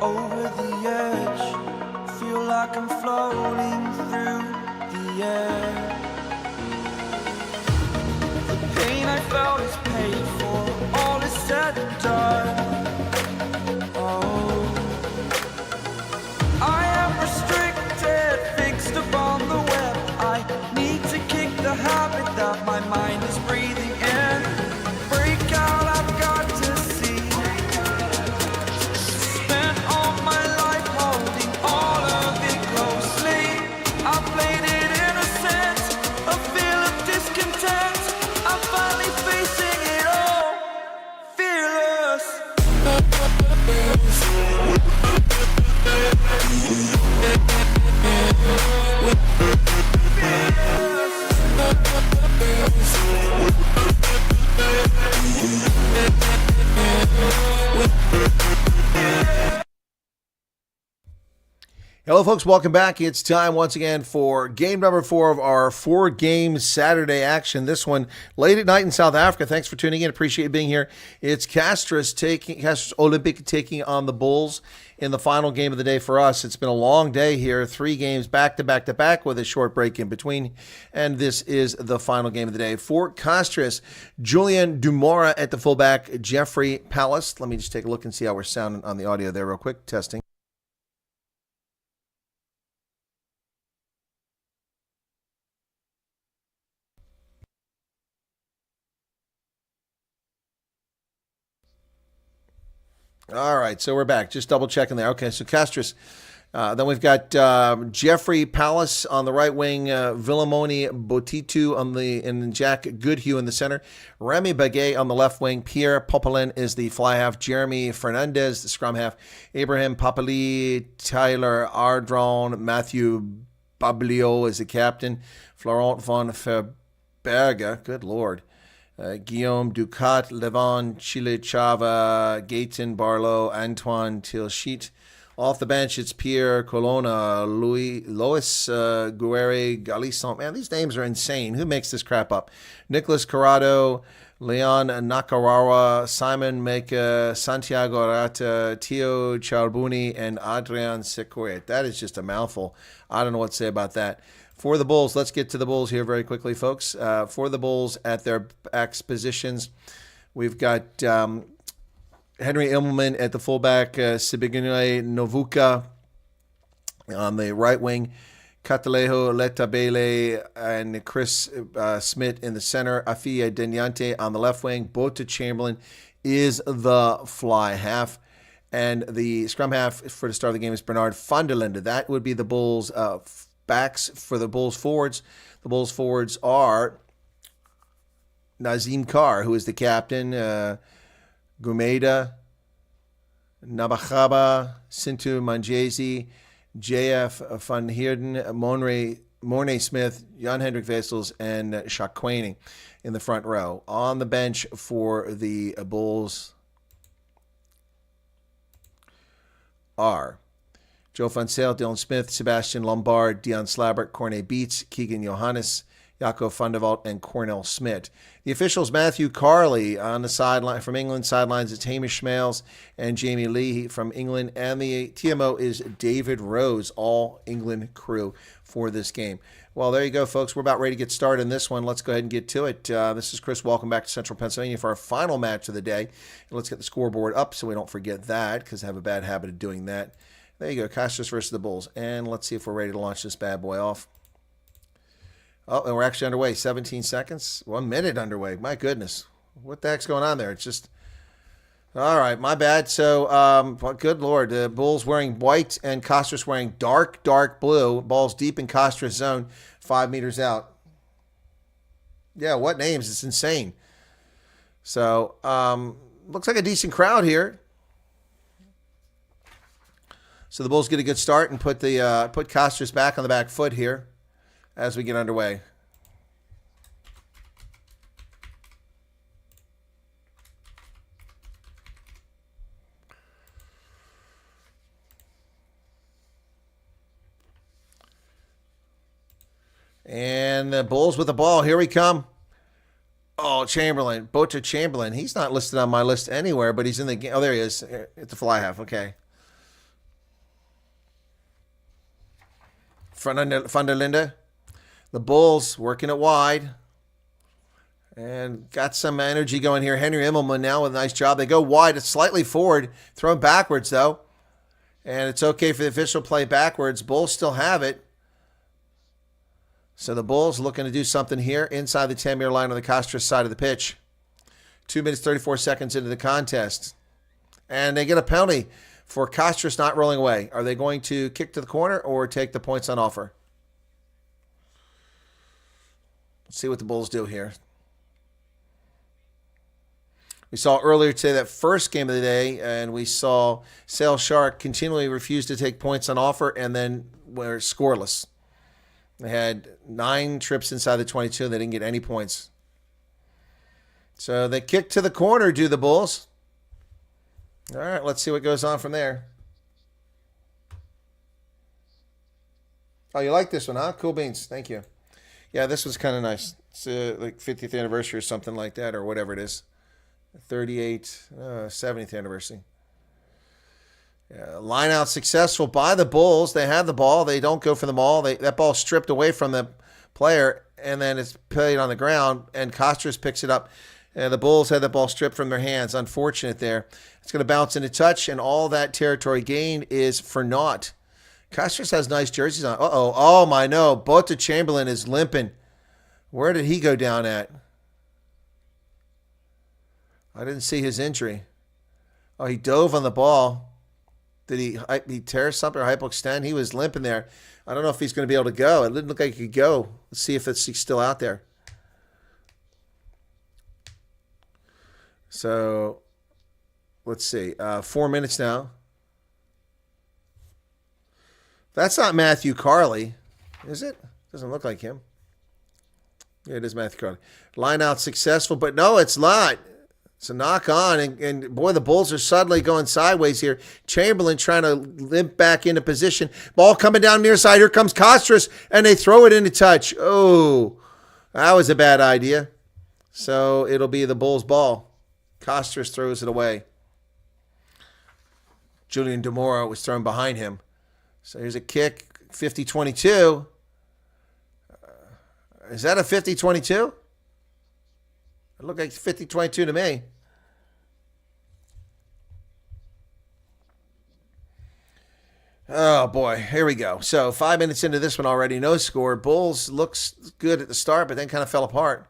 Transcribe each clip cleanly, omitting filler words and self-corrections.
Over the edge, feel like I'm floating through the air. The pain I felt is paid for, all is said and done. Oh, I am restricted, fixed upon the web. I need to kick the habit that my mind is breathing in. Break out, I've got to see. Spent all my life holding all of it closely. I played it innocent, a feel of discontent. I'm finally facing it all, fearless. Hello, folks. Welcome back. It's time once again for game number 4 of our 4-game Saturday action. This one late at night in South Africa. Thanks for tuning in. Appreciate you being here. It's Castres Olympique taking on the Bulls in the final game of the day for us. It's been a long day here. 3 games back to back to back with a short break in between. And this is the final game of the day. For Castres, Julien Dumora at the fullback, Jeffrey Palace. Let me just take a look and see how we're sounding on the audio there real quick. Testing. All right, so we're back. Just double checking there. Okay, so Castres. Then we've got Jeffrey Palace on the right wing, Villamoni Botitu and Jack Goodhue in the center, Remy Baguet on the left wing, Pierre Popelin is the fly half, Jeremy Fernandez the scrum half, Abraham Papali, Tyler Ardron, Matthew Bablio is the captain, Florent von Verberga, good Lord, Guillaume Ducat, Levon Chile Chava, Gaetan Barlow, Antoine Tilshit. Off the bench, it's Pierre Colonna, Lois Guerre, Galisson. Man, these names are insane. Who makes this crap up? Nicholas Corrado, Leon Nakarawa, Simon Meka, Santiago Arata, Tio Charbuni, and Adrian Secoret. That is just a mouthful. I don't know what to say about that. For the Bulls, let's get to the Bulls here very quickly, folks. For the Bulls at their backs positions, we've got Henry Immelman at the fullback, Sibigune Novuka on the right wing, Catalejo Letabele and Chris Smith in the center, Afia Denyante on the left wing, Bota Chamberlain is the fly half, and the scrum half for the start of the game is Bernard van der Linde. That would be the Bulls' backs. For the Bulls forwards. The Bulls forwards are Nazim Carr, who is the captain, Gumeda, Nabachaba, Sintu Manjesi, JF Van Heerden, Mornay Smith, Jan-Hendrik Wessels, and Shakwane in the front row. On the bench for the Bulls are Joe Fansel, Dylan Smith, Sebastian Lombard, Dion Slabbert, Corne Beats, Keegan Johannes, Jaco van der Walt, and Cornell Smith. The officials, Matthew Carley on the sideline from England. Sidelines, it's Hamish Schmales and Jamie Lee from England. And the TMO is David Rose, all England crew for this game. Well, there you go, folks. We're about ready to get started in this one. Let's go ahead and get to it. This is Chris. Welcome back to Central Pennsylvania for our final match of the day. And let's get the scoreboard up so we don't forget that, because I have a bad habit of doing that. There you go, Castres versus the Bulls. And let's see if we're ready to launch this bad boy off. Oh, and we're actually underway. 17 seconds. 1 minute underway. My goodness. What the heck's going on there? It's just... All right, my bad. So, good Lord. The Bulls wearing white and Castres wearing dark blue. Ball's deep in Castres zone, 5 meters out. Yeah, what names? It's insane. So, looks like a decent crowd here. So the Bulls get a good start and put Castres back on the back foot here as we get underway. And the Bulls with the ball. Here we come. Oh, Chamberlain. Bota Chamberlain. He's not listed on my list anywhere, but he's in the game. Oh, there he is. At the fly half. Okay. Van der Linde. The Bulls working it wide. And got some energy going here. Henry Immelman now with a nice job. They go wide. It's slightly forward. Thrown backwards, though. And it's okay for the official play backwards. Bulls still have it. So the Bulls looking to do something here inside the 10-meter line on the Castres side of the pitch. 2 minutes, 34 seconds into the contest. And they get a penalty for Castres not rolling away. Are they going to kick to the corner or take the points on offer? Let's see what the Bulls do here. We saw earlier today that first game of the day, and we saw Sale Shark continually refuse to take points on offer and then were scoreless. They had 9 trips inside the 22. They didn't get any points. So they kick to the corner, do the Bulls. All right, let's see what goes on from there. Oh, you like this one, huh? Cool beans. Thank you. Yeah, this was kind of nice. It's like 50th anniversary or something like that, or whatever it is. 70th anniversary. Yeah, line out successful by the Bulls. They have the ball. They don't go for the ball. That ball stripped away from the player, and then it's played on the ground, and Castres picks it up. The Bulls had the ball stripped from their hands. Unfortunate there. It's going to bounce into touch, and all that territory gained is for naught. Castres has nice jerseys on. Uh-oh. Oh, my no. Bota Chamberlain is limping. Where did he go down at? I didn't see his injury. Oh, he dove on the ball. Did he tear something or hypoextend? He was limping there. I don't know if he's going to be able to go. It didn't look like he could go. Let's see if he's still out there. So, let's see. 4 minutes now. That's not Matthew Carley, is it? Doesn't look like him. Yeah, it is Matthew Carley. Line out successful, but no, it's not. It's a knock on, and boy, the Bulls are suddenly going sideways here. Chamberlain trying to limp back into position. Ball coming down near side. Here comes Castres, and they throw it into touch. Oh, that was a bad idea. So it'll be the Bulls' ball. Castres throws it away. Julian Demora was thrown behind him. So here's a kick, 50-22. Is that a 50-22? It looked like 50-22 to me. Oh, boy. Here we go. So 5 minutes into this one already. No score. Bulls looks good at the start, but then kind of fell apart.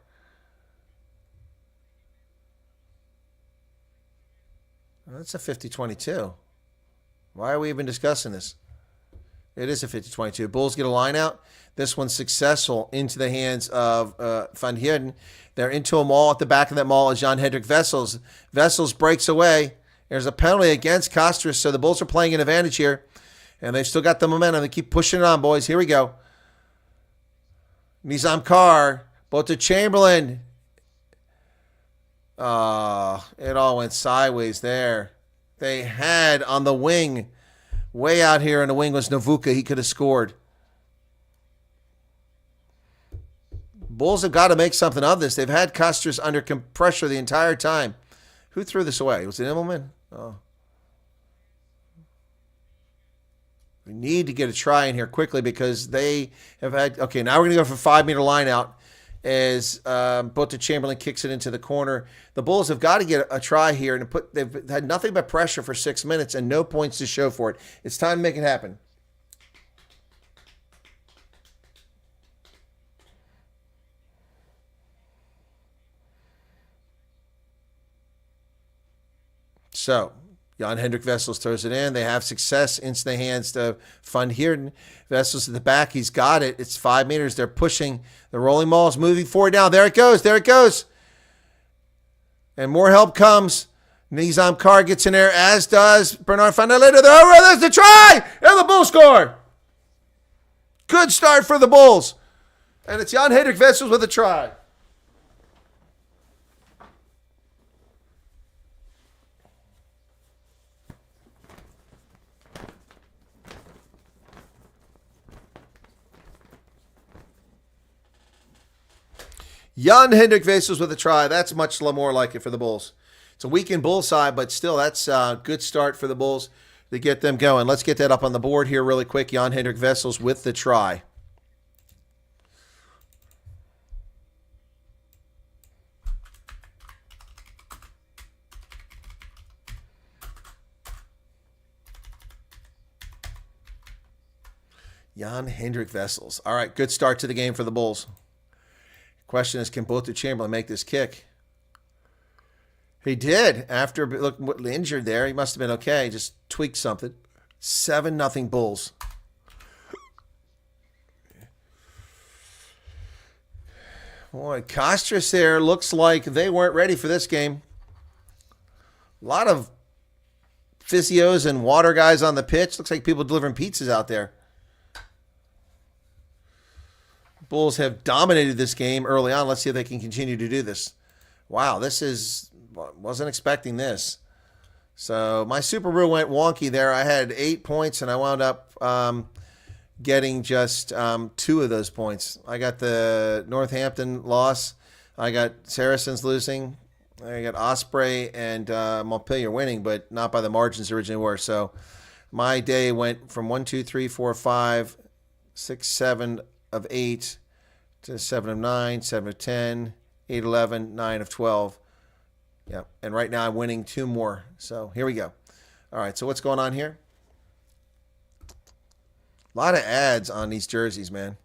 Well, that's a 50-22. Why are we even discussing this? It is a 50-22. Bulls get a line out. This one's successful into the hands of Van Heerden. They're into a maul. At the back of that maul is Jan-Hendrik Wessels. Wessels breaks away. There's a penalty against Castres, so the Bulls are playing an advantage here. And they've still got the momentum. They keep pushing it on, boys. Here we go. Nizam Kar. Bota Chamberlain. It all went sideways there. They had on the wing, way out here in the wing was Navuka. He could have scored. Bulls have got to make something of this. They've had Castres under pressure the entire time. Who threw this away? Was it Immelman? Oh. We need to get a try in here quickly because they have had... Okay, now we're going to go for 5-meter line out as Bota Chamberlain kicks it into the corner. The Bulls have got to get a try here, and they've had nothing but pressure for 6 minutes and no points to show for it. It's time to make it happen. So, Jan-Hendrik Wessels throws it in. They have success into the hands of Van Heerden. Wessels at the back. He's got it. It's 5 meters. They're pushing. The rolling maul is moving forward now. There it goes. There it goes. And more help comes. Nizam Kar gets in there, as does Bernard van der Linde. There's the try! And the Bulls score. Good start for the Bulls. And it's Jan-Hendrik Wessels with a try. Jan Hendrik Wessels with a try. That's much more like it for the Bulls. It's a weakened Bull side, but still, that's a good start for the Bulls to get them going. Let's get that up on the board here really quick. Jan Hendrik Wessels with the try. Jan Hendrik Wessels. All right, good start to the game for the Bulls. Question is, can Bote Chamberlain make this kick? He did. After look injured there, he must have been okay. Just tweaked something. 7-0 Bulls. Boy, Castres there looks like they weren't ready for this game. A lot of physios and water guys on the pitch. Looks like people delivering pizzas out there. Bulls have dominated this game early on. Let's see if they can continue to do this. Wow, wasn't expecting this. So my Super Brew went wonky there. I had 8 points, and I wound up getting just 2 of those points. I got the Northampton loss. I got Saracens losing. I got Osprey and Montpellier winning, but not by the margins originally were. So my day went from 1, 2, 3, 4, 5, 6, 7 of 8 to 7 of 9, 7 of 10, 8, 11, 9 of 12. Yeah, and right now I'm winning 2 more. So here we go. All right, so what's going on here? A lot of ads on these jerseys, man.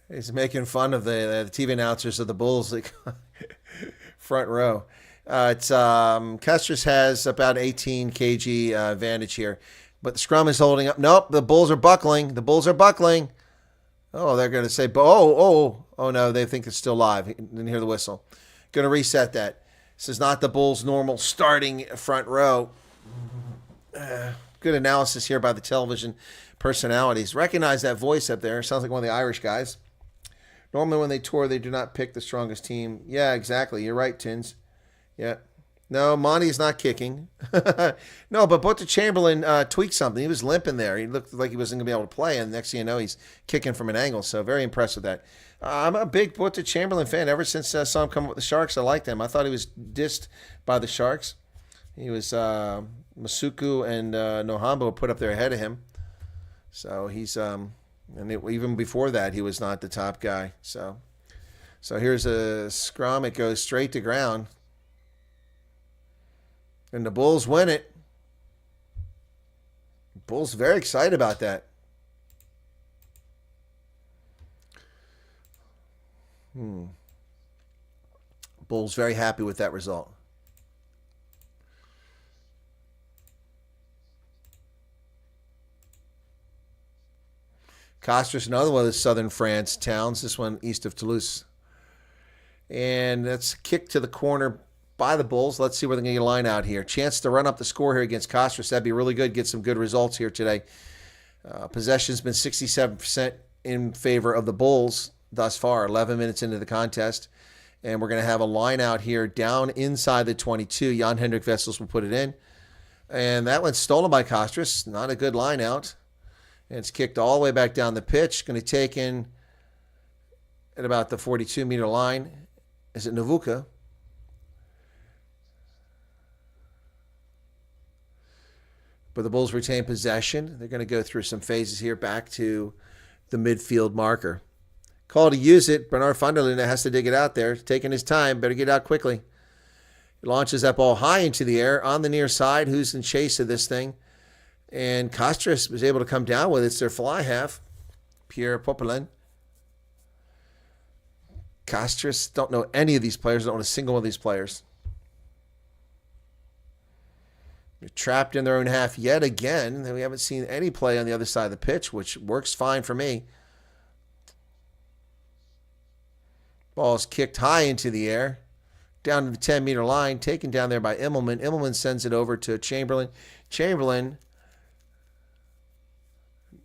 He's making fun of the TV announcers of the Bulls, like front row. It's Castres has about 18 kg advantage here, but the scrum is holding up. Nope, the Bulls are buckling. The Bulls are buckling. Oh, they're going to say, oh no, they think it's still live. Didn't hear the whistle. Going to reset that. This is not the Bulls' normal starting front row. Good analysis here by the television personalities. Recognize that voice up there. Sounds like one of the Irish guys. Normally when they tour, they do not pick the strongest team. Yeah, exactly. You're right, Tins. Yeah. No, Monty's not kicking. No, but Bote Chamberlain tweaked something. He was limping there. He looked like he wasn't going to be able to play, and next thing you know, he's kicking from an angle. So very impressed with that. I'm a big Bote Chamberlain fan. Ever since I saw him come up with the Sharks, I liked him. I thought he was dissed by the Sharks. He was Masuku and Nohambo put up there ahead of him. So he's even before that, he was not the top guy. So here's a scrum. It goes straight to ground. And the Bulls win it. Bulls very excited about that. Bulls very happy with that result. Castres, another one of the southern France towns. This one east of Toulouse. And that's kicked to the corner by the Bulls. Let's see where they're going to get a line out here. Chance to run up the score here against Castres. That'd be really good. Get some good results here today. Possession's been 67% in favor of the Bulls thus far, 11 minutes into the contest. And we're going to have a line out here down inside the 22. Jan Hendrik Wessels will put it in. And that one's stolen by Castres. Not a good line out. And it's kicked all the way back down the pitch. Going to take in at about the 42-meter line. Is it Navuka? But the Bulls retain possession. They're going to go through some phases here back to the midfield marker. Call to use it. Bernard van der Linden has to dig it out there. Taking his time. Better get out quickly. He launches that ball high into the air on the near side. Who's in chase of this thing? And Castres was able to come down with it. It's their fly half, Pierre Popelin. Castres don't know any of these players. Don't know a single one of these players. They're trapped in their own half yet again. We haven't seen any play on the other side of the pitch, which works fine for me. Ball's kicked high into the air. down to the 10-meter line, taken down there by Immelman. Immelman sends it over to Chamberlain. Chamberlain,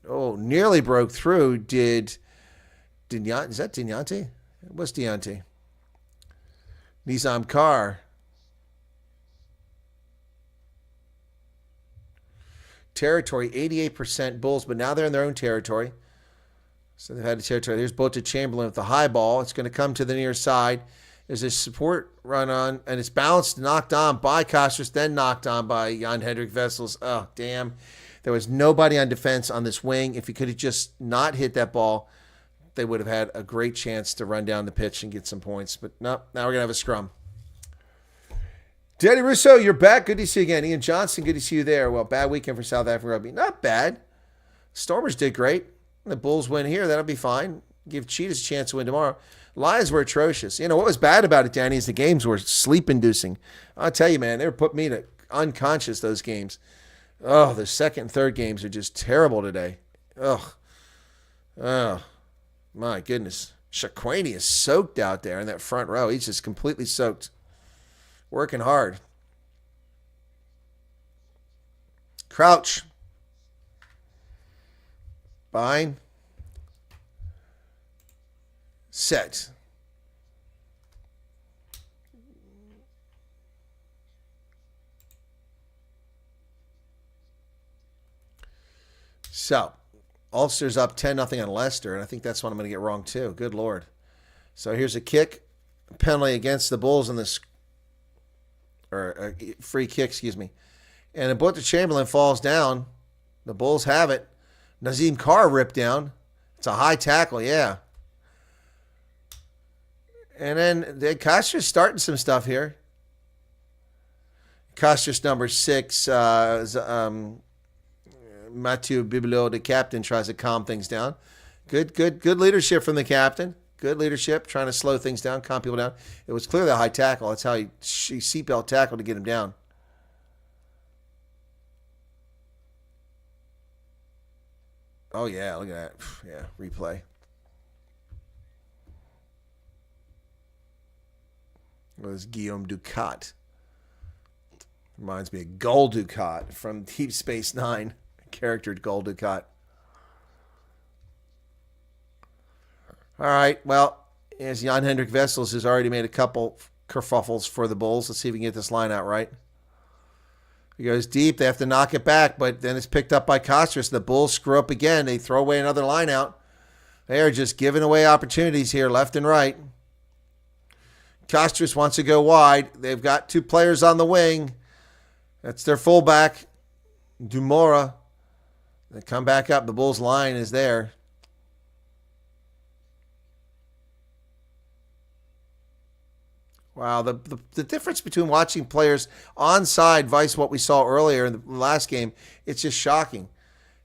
nearly broke through. Is that Dignante? It was Dignante. Nizam Carr. Territory, 88% Bulls, but now they're in their own territory. So they've had a territory. There's Boat to Chamberlain with the high ball. It's going to come to the near side. There's a support run on, and it's bounced, knocked on by Castres, then knocked on by Jan-Hendrik Wessels. Oh, damn. There was nobody on defense on this wing. If he could have just not hit that ball, they would have had a great chance to run down the pitch and get some points. But no, now we're going to have a scrum. Danny Russo, you're back. Good to see you again. Ian Johnson, good to see you there. Well, bad weekend for South African rugby. Not bad. Stormers did great. The Bulls win here. That'll be fine. Give Cheetahs a chance to win tomorrow. Lions were atrocious. You know, what was bad about it, Danny, is the games were sleep-inducing. I'll tell you, man, they were putting me to unconscious, those games. Oh, the second and third games are just terrible today. Ugh. Oh, my goodness. Shaquani is soaked out there in that front row. He's just completely soaked. Working hard. Crouch. Bind. Set. So, Ulster's up 10-0 on Leicester, and I think that's one I'm going to get wrong too. Good Lord. So here's a kick. Penalty against the Bulls in this, or a free kick, excuse me. And a Boat to Chamberlain falls down. The Bulls have it. Nazim Carr ripped down. It's a high tackle, yeah. And then the Castres starting some stuff here. Castres number 6, Mathieu Bibelot, the captain, tries to calm things down. Good leadership from the captain. Good leadership, trying to slow things down, calm people down. It was clearly a high tackle. That's how he seatbelt tackled to get him down. Oh, yeah, look at that. Yeah, replay. It was Guillaume Ducat. Reminds me of Gul Dukat from Deep Space Nine. Character Gul Dukat. All right, well, as Jan-Hendrik Wessels has already made a couple kerfuffles for the Bulls. Let's see if we can get this line out right. He goes deep. They have to knock it back, but then it's picked up by Castres. The Bulls screw up again. They throw away another line out. They are just giving away opportunities here left and right. Castres wants to go wide. They've got 2 players on the wing. That's their fullback, Dumora. They come back up. The Bulls' line is there. Wow, the difference between watching players onside vice what we saw earlier in the last game, it's just shocking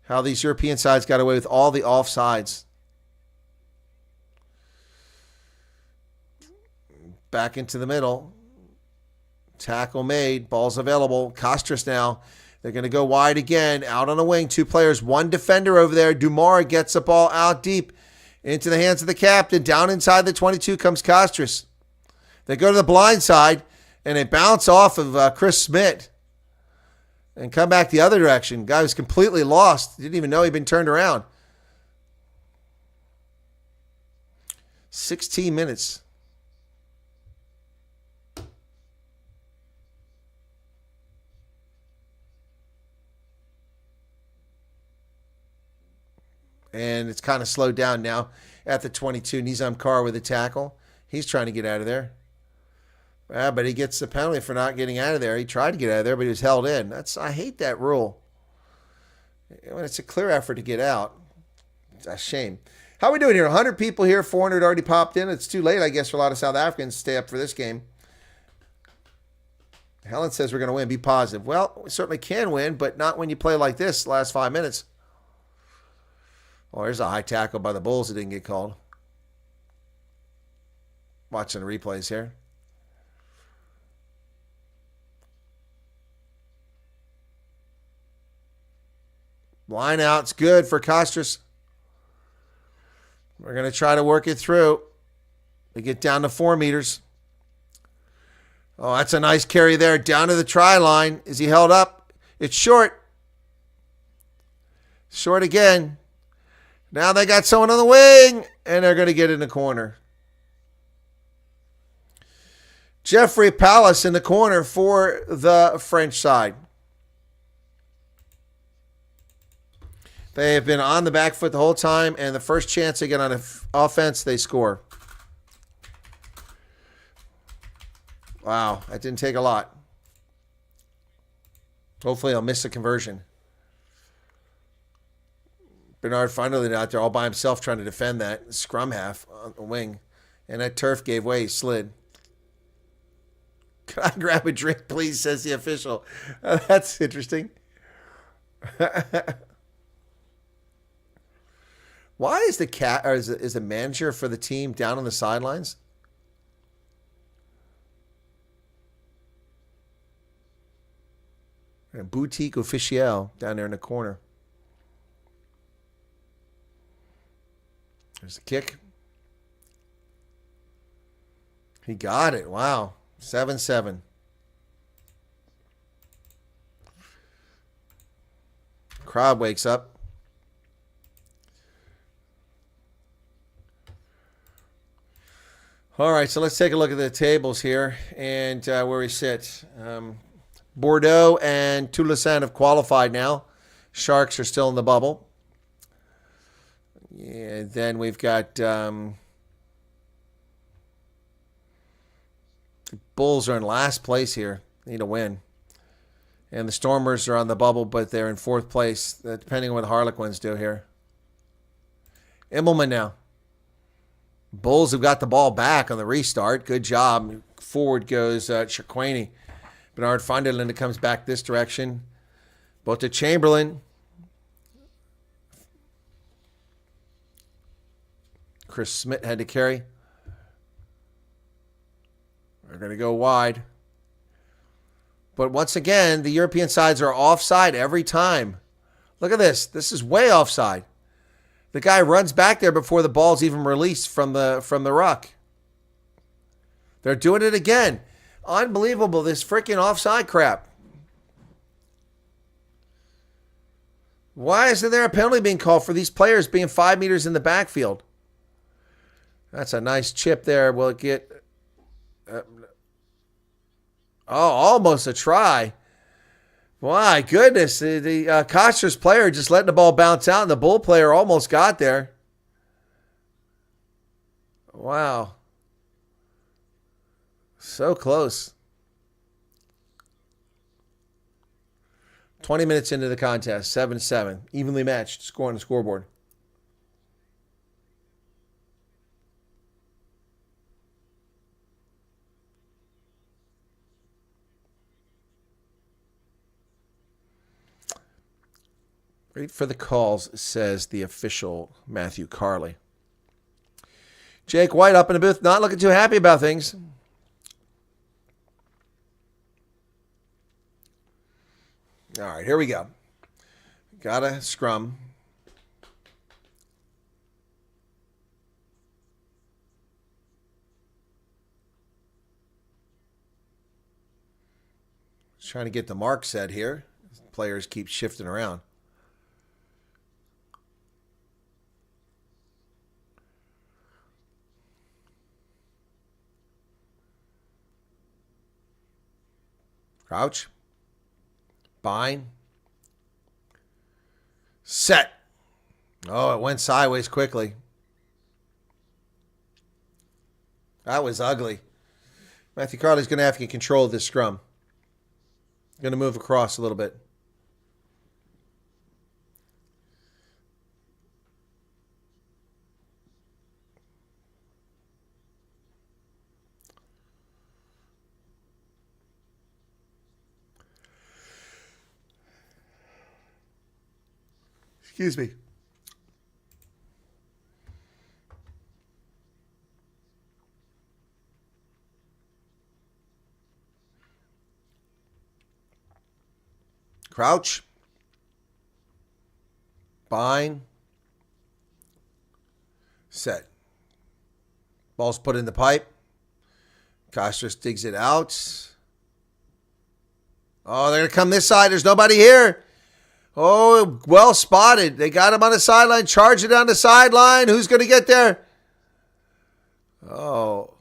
how these European sides got away with all the offsides. Back into the middle. Tackle made. Ball's available. Castres now. They're going to go wide again. Out on the wing. 2 players. 1 defender over there. Dumara gets the ball out deep into the hands of the captain. Down inside the 22 comes Castres. They go to the blind side, and they bounce off of Chris Smith and come back the other direction. Guy was completely lost. Didn't even know he'd been turned around. 16 minutes. And it's kind of slowed down now at the 22. Nizam Carr with a tackle. He's trying to get out of there. But he gets the penalty for not getting out of there. He tried to get out of there, but he was held in. I hate that rule. When it's a clear effort to get out, it's a shame. How are we doing here? 100 people here. 400 already popped in. It's too late, I guess, for a lot of South Africans to stay up for this game. Helen says we're going to win. Be positive. Well, we certainly can win, but not when you play like this the last 5 minutes. Oh, there's a high tackle by the Bulls that didn't get called. Watching the replays here. Line out's good for Castres. We're going to try to work it through. They get down to 4 meters. Oh, that's a nice carry there. Down to the try line. Is he held up? It's short. Short again. Now they got someone on the wing, and they're going to get in the corner. Jeffrey Palace in the corner for the French side. They have been on the back foot the whole time, and the first chance they get on offense, they score. Wow, that didn't take a lot. Hopefully, I'll miss a conversion. Bernard Feinderlin out there all by himself trying to defend that scrum half on the wing, and that turf gave way. He slid. Can I grab a drink, please? Says the official. That's interesting. Why is the cat or is the manager for the team down on the sidelines? And Boutique Officiel down there in the corner. There's the kick. He got it. Wow. 7-7. Crowd wakes up. All right, so let's take a look at the tables here and where we sit. Bordeaux and Toulousain have qualified now. Sharks are still in the bubble. Yeah, then we've got Bulls are in last place here. Need a win. And the Stormers are on the bubble, but they're in fourth place, depending on what the Harlequins do here. Immelman now. Bulls have got the ball back on the restart. Good job. Forward goes Chiquani. Bernard Feinderlin comes back this direction. Both to Chamberlain. Chris Smith had to carry. They're going to go wide. But once again, the European sides are offside every time. Look at this. This is way offside. The guy runs back there before the ball's even released from the ruck. They're doing it again. Unbelievable, this freaking offside crap. Why isn't there a penalty being called for these players being 5 meters in the backfield? That's a nice chip there. Will it get... almost a try. My goodness, the Castres player just letting the ball bounce out, and the Bull player almost got there. Wow. So close. 20 minutes into the contest, 7-7. Evenly matched, score on the scoreboard. Wait for the calls, says the official Matthew Carley. Jake White up in the booth, not looking too happy about things. All right, here we go. Got a scrum. Just trying to get the mark set here. Players keep shifting around. Crouch. Bind. Set. Oh, it went sideways quickly. That was ugly. Matthew Carley's going to have to get control of this scrum. Going to move across a little bit. Excuse me. Crouch. Bind. Set. Ball's put in the pipe. Castres digs it out. Oh, they're going to come this side. There's nobody here. Oh, well spotted. They got him on the sideline. Charge it down the sideline. Who's going to get there? Oh,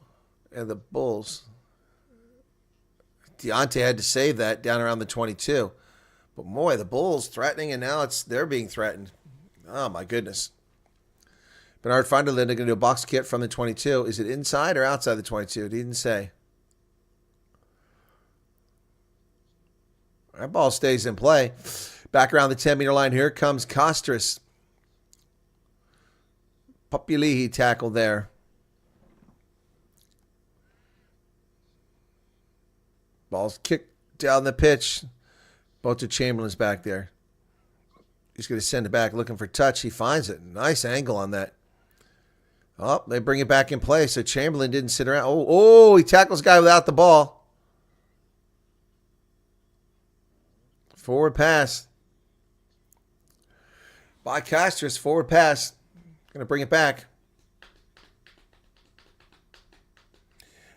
and the Bulls. Deontay had to save that down around the 22. But boy, the Bulls threatening, and now they're being threatened. Oh, my goodness. Bernard Funderland going to do a box kick from the 22. Is it inside or outside the 22? He didn't say. That ball stays in play. Back around the 10-meter line. Here comes Castres. Populihi tackle there. Ball's kicked down the pitch. Both Chamberlain's back there. He's going to send it back looking for touch. He finds it. Nice angle on that. Oh, they bring it back in play. So Chamberlain didn't sit around. Oh, he tackles guy without the ball. Forward pass. By Castres. Forward pass. Going to bring it back.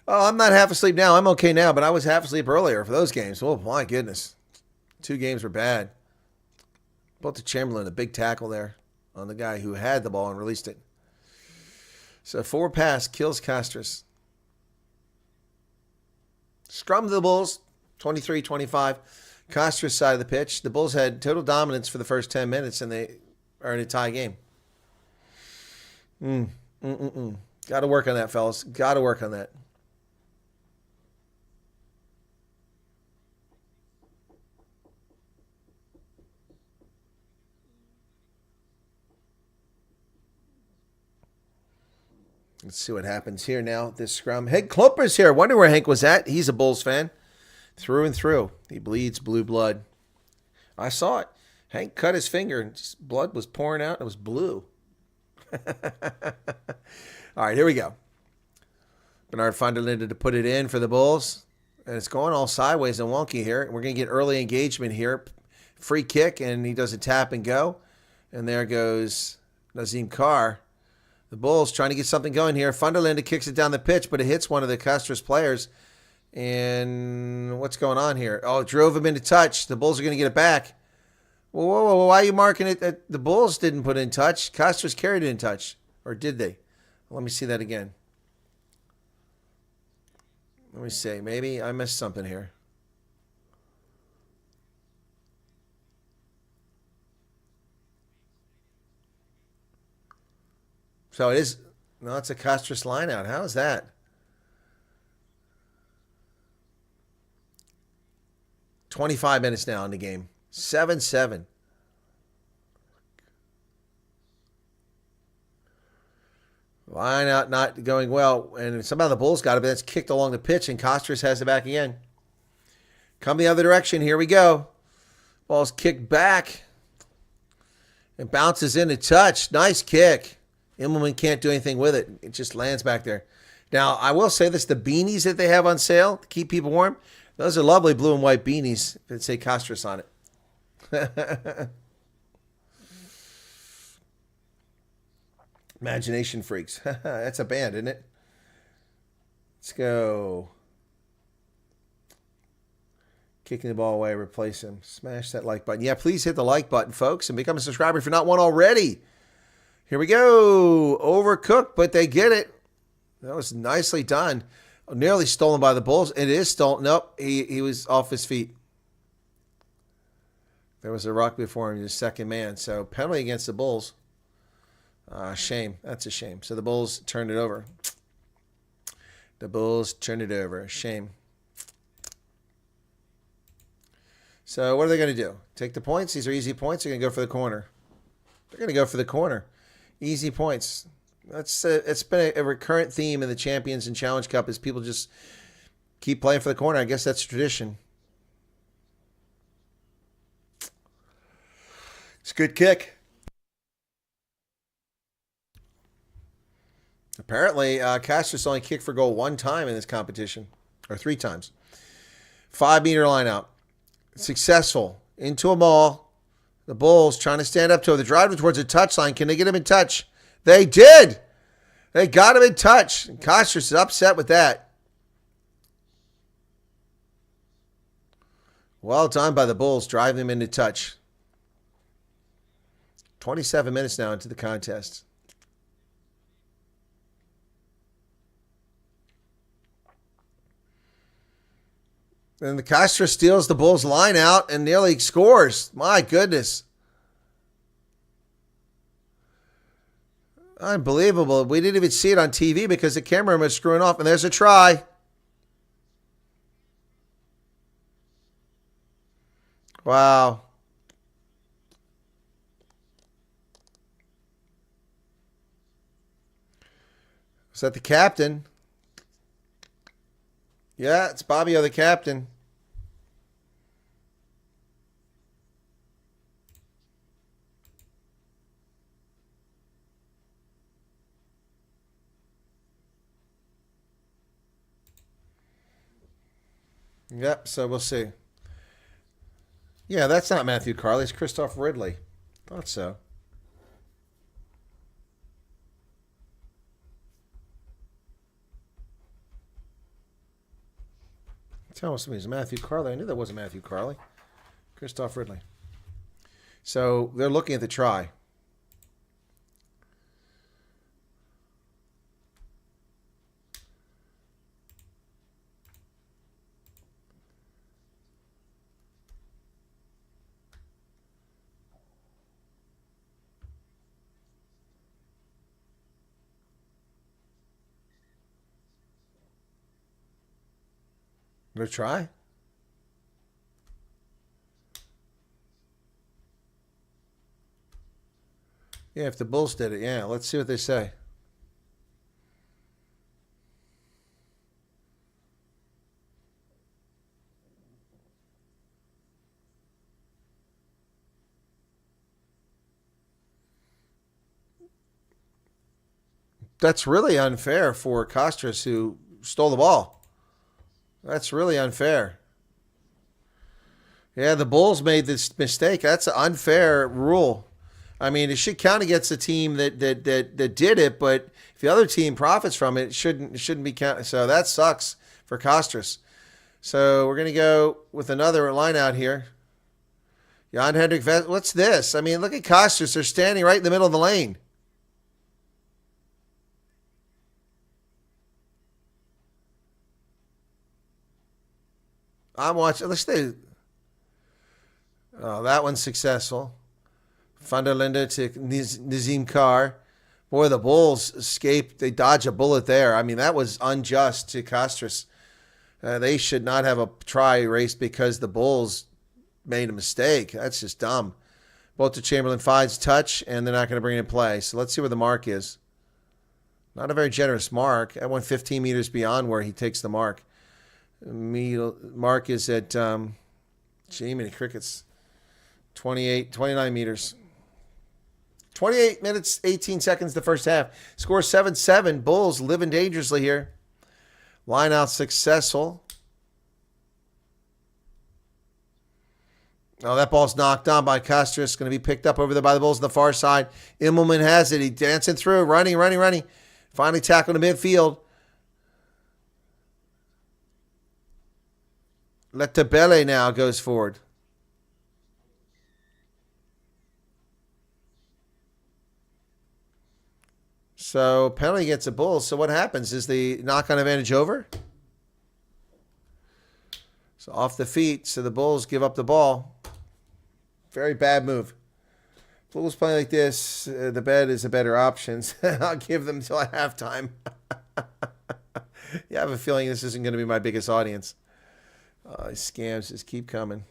Oh, I'm not half asleep now. I'm okay now, but I was half asleep earlier for those games. Oh, my goodness. 2 games were bad. Both to Chamberlain, a big tackle there on the guy who had the ball and released it. So forward pass kills Castres. Scrum to the Bulls, 23-25. Castres side of the pitch. The Bulls had total dominance for the first 10 minutes, and they are in a tie game. Got to work on that, fellas. Got to work on that. Let's see what happens here now. This scrum. Hank Klumper's here. Wonder where Hank was at. He's a Bulls fan. Through and through. He bleeds blue blood. I saw it. Hank cut his finger and just blood was pouring out. It was blue. All right, here we go. Bernard Funderland to put it in for the Bulls. And it's going all sideways and wonky here. We're going to get early engagement here. Free kick, and he does a tap and go. And there goes Nazim Carr. The Bulls trying to get something going here. Funderland kicks it down the pitch, but it hits one of the Castres players. And what's going on here? Oh, it drove him into touch. The Bulls are going to get it back. Whoa, why are you marking it? The Bulls didn't put in touch. Castres carried it in touch. Or did they? Let me see that again. Let me see. Maybe I missed something here. So it is. No, it's a Castres line out. How is that? 25 minutes now in the game. 7-7. Line out not going well. And somehow the Bulls got it, but it's kicked along the pitch, and Castres has it back again. Come the other direction. Here we go. Ball's kicked back. It bounces into touch. Nice kick. Immelman can't do anything with it. It just lands back there. Now, I will say this. The beanies that they have on sale to keep people warm, those are lovely blue and white beanies that say Castres on it. Imagination Freaks. That's a band, isn't it? Let's go. Kicking the ball away, replace him. Smash that like button. Yeah, please hit the like button, folks, and become a subscriber if you're not one already. Here we go. Overcooked, but they get it. That was nicely done. Nearly stolen by the Bulls. It is stolen. Nope, he was off his feet. There was a ruck before him, his second man. So penalty against the Bulls. Shame. That's a shame. So the Bulls turned it over. The Bulls turned it over. Shame. So what are they going to do? Take the points? These are easy points. They're going to go for the corner. They're going to go for the corner. Easy points. It's been a recurrent theme in the Champions and Challenge Cup is people just keep playing for the corner. I guess that's tradition. It's a good kick. Apparently, Castres only kicked for goal one time in this competition, or 3 times. 5-meter line out. Successful. Into a maul. The Bulls trying to stand up to him. They're driving towards the touchline. Can they get him in touch? They did. They got him in touch. And Castres is upset with that. Well done by the Bulls, driving them into touch. 27 minutes now into the contest. And the Castres steals the Bulls line out and nearly scores. My goodness. Unbelievable. We didn't even see it on TV because the camera was screwing off. And there's a try. Wow. Is that the captain? Yeah, it's Bobbio, the captain. Yep, so we'll see. Yeah, that's not Matthew Carley. It's Christoph Ridley. Thought so. Tell us something. It's Matthew Carley. I knew that wasn't Matthew Carley. Christoph Ridley. So they're looking at the try. Gonna try? Yeah, if the Bulls did it, yeah. Let's see what they say. That's really unfair for Castres, who stole the ball. That's really unfair. Yeah, the Bulls made this mistake. That's an unfair rule. I mean, it should count against the team that did it, but if the other team profits from it, it shouldn't be counted. So that sucks for Castres. So we're gonna go with another line out here. Jan Hendrik Vest. What's this? I mean, look at Castres. They're standing right in the middle of the lane. I'm watching. Let's see. Oh, that one's successful. Van der Linde to Nazim Carr. Boy, the Bulls escaped. They dodged a bullet there. I mean, that was unjust to Castres. They should not have a try raced because the Bulls made a mistake. That's just dumb. Bolter Chamberlain finds touch, and they're not going to bring it in play. So let's see where the mark is. Not a very generous mark. That went 15 meters beyond where he takes the mark. Mark is at, gee, many crickets, 29 meters. 28 minutes, 18 seconds the first half. Score 7-7. Bulls living dangerously here. Line out successful. Oh, that ball's knocked on by Castres. Going to be picked up over there by the Bulls on the far side. Immelman has it. He's dancing through, running. Finally tackled in midfield. Letabele now goes forward. So penalty against the Bulls. So what happens? Is the knock-on advantage over? So off the feet. So the Bulls give up the ball. Very bad move. Bulls playing like this, the bed is a better option. I'll give them until halftime. Yeah, I have a feeling this isn't going to be my biggest audience. Scams just keep coming.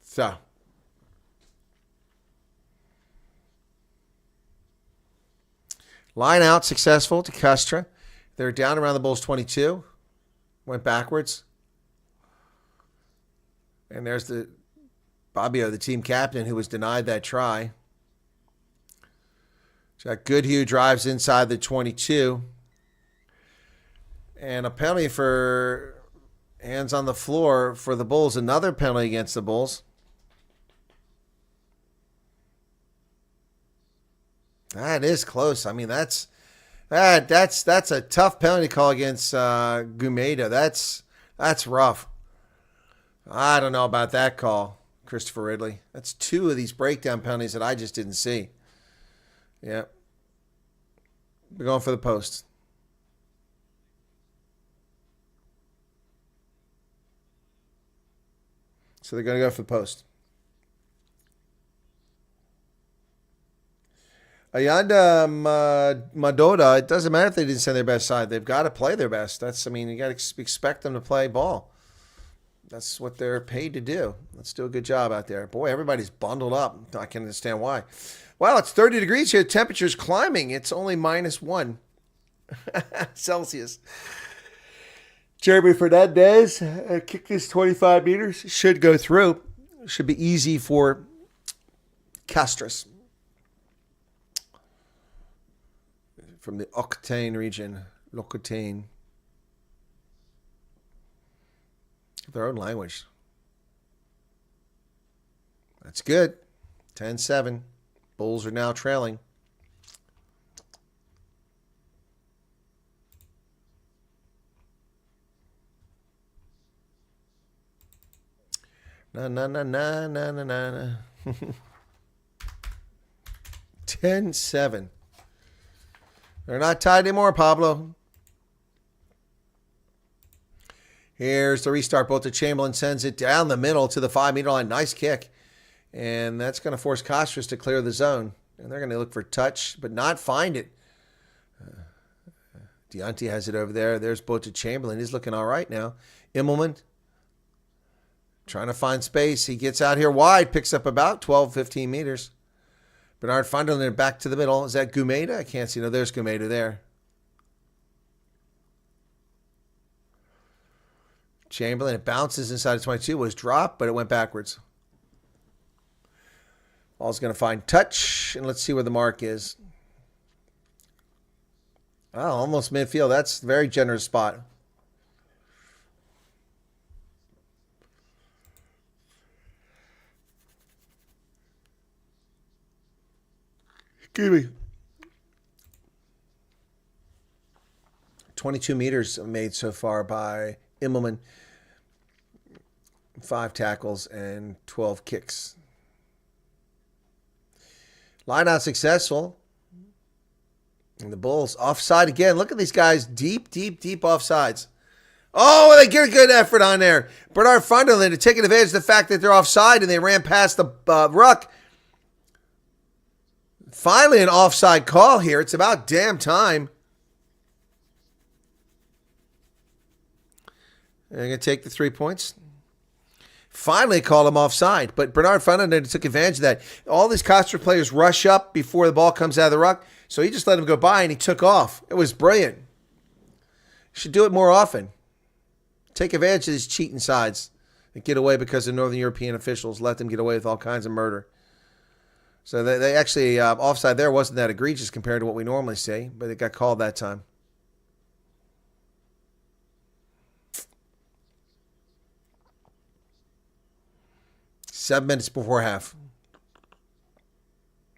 So, line out successful to Castres. They're down around the Bulls 22. Went backwards. And there's the Bobbio, the team captain, who was denied that try. So Goodhue drives inside the 22. And a penalty for hands on the floor for the Bulls. Another penalty against the Bulls. That is close. I mean, that's a tough penalty call against Gumeda. That's rough. I don't know about that call, Christopher Ridley. That's 2 of these breakdown penalties that I just didn't see. Yeah. We're going for the post. So they're going to go for the post. Ayanda Madoda, it doesn't matter if they didn't send their best side. They've got to play their best. You got to expect them to play ball. That's what they're paid to do. Let's do a good job out there. Boy, everybody's bundled up. I can understand why. Wow, it's 30 degrees here. Temperature's climbing. It's only -1 Celsius. Jeremy Fernandez kicked this 25 meters. Should go through. Should be easy for Castres. From the Octane region. L'Octane. Their own language. That's good. 10-7. Bulls are now trailing. Na na na na na na na. 10-7. They're not tied anymore, Pablo. Here's the restart. Both Chamberlain sends it down the middle to the 5-meter line. Nice kick. And that's going to force Castres to clear the zone. And they're going to look for touch, but not find it. Deonte has it over there. There's Bota Chamberlain. He's looking all right now. Immelman trying to find space. He gets out here wide, picks up about 12, 15 meters. Bernard Funderland back to the middle. Is that Gumeda? I can't see. No, there's Gumeda there. Chamberlain, it bounces inside of 22. Was dropped, but it went backwards. Ball's going to find touch, and let's see where the mark is. Oh, almost midfield. That's a very generous spot. Excuse me. 22 meters made so far by Immelman. 5 tackles and 12 kicks. Line out successful. And the Bulls offside again. Look at these guys. Deep, deep, deep offsides. Oh, they get a good effort on there. Bernard Funderland taking advantage of the fact that they're offside and they ran past the ruck. Finally, an offside call here. It's about damn time. They're going to take the 3 points. Finally called him offside, but Bernard Funderland took advantage of that. All these Castres players rush up before the ball comes out of the ruck, so he just let him go by and he took off. It was brilliant. Should do it more often. Take advantage of these cheating sides that get away because the Northern European officials let them get away with all kinds of murder. So they actually, offside there wasn't that egregious compared to what we normally see, but it got called that time. Seven minutes before half.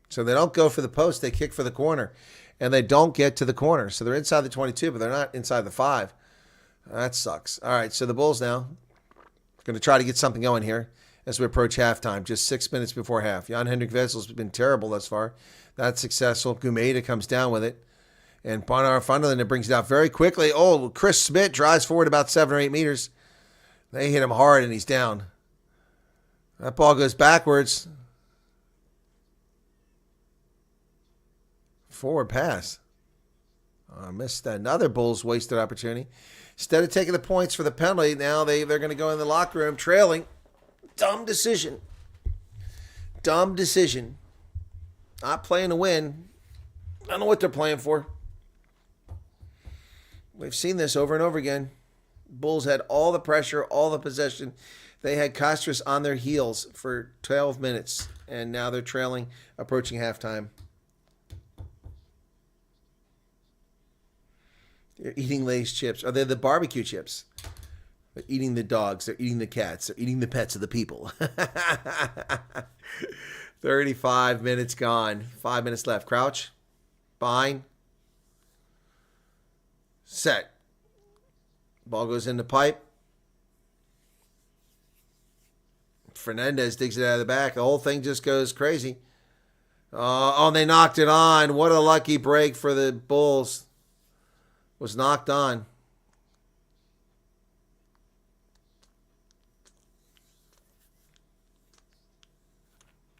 So they don't go for the post, they kick for the corner. And they don't get to the corner. So they're inside the 22, but they're not inside the 5. That sucks. All right, so the Bulls now going to try to get something going here as we approach halftime, just 6 minutes before half. Jan-Hendrik Vessel's been terrible thus far. That's successful. Gumeda comes down with it. And Bernard Funderland brings it out very quickly. Oh, Chris Smith drives forward about 7 or 8 meters. They hit him hard, and he's down. That ball goes backwards. Forward pass. Missed another Bulls wasted opportunity. Instead of taking the points for the penalty, now they're going to go in the locker room trailing. Dumb decision. Dumb decision. Not playing to win. I don't know what they're playing for. We've seen this over and over again. Bulls had all the pressure, all the possession. They had Castres on their heels for 12 minutes, and now they're trailing, approaching halftime. They're eating Lay's chips. Are they the barbecue chips? They're eating the dogs. They're eating the cats. They're eating the pets of the people. 35 minutes gone. 5 minutes left. Crouch. Behind. Set. Ball goes in the pipe. Fernandez digs it out of the back. The whole thing just goes crazy. And they knocked it on. What a lucky break for the Bulls. Was knocked on.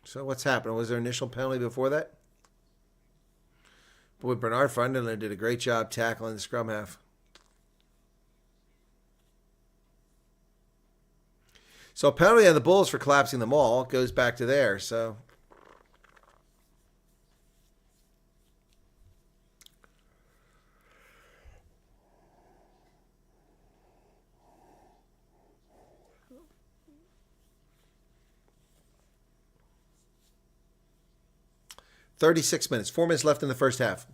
So what's happened? Was there an initial penalty before that? Boy, Bernard Funderland did a great job tackling the scrum half. So a penalty on the Bulls for collapsing the maul goes back to there. So $36. 4 minutes left in the first half.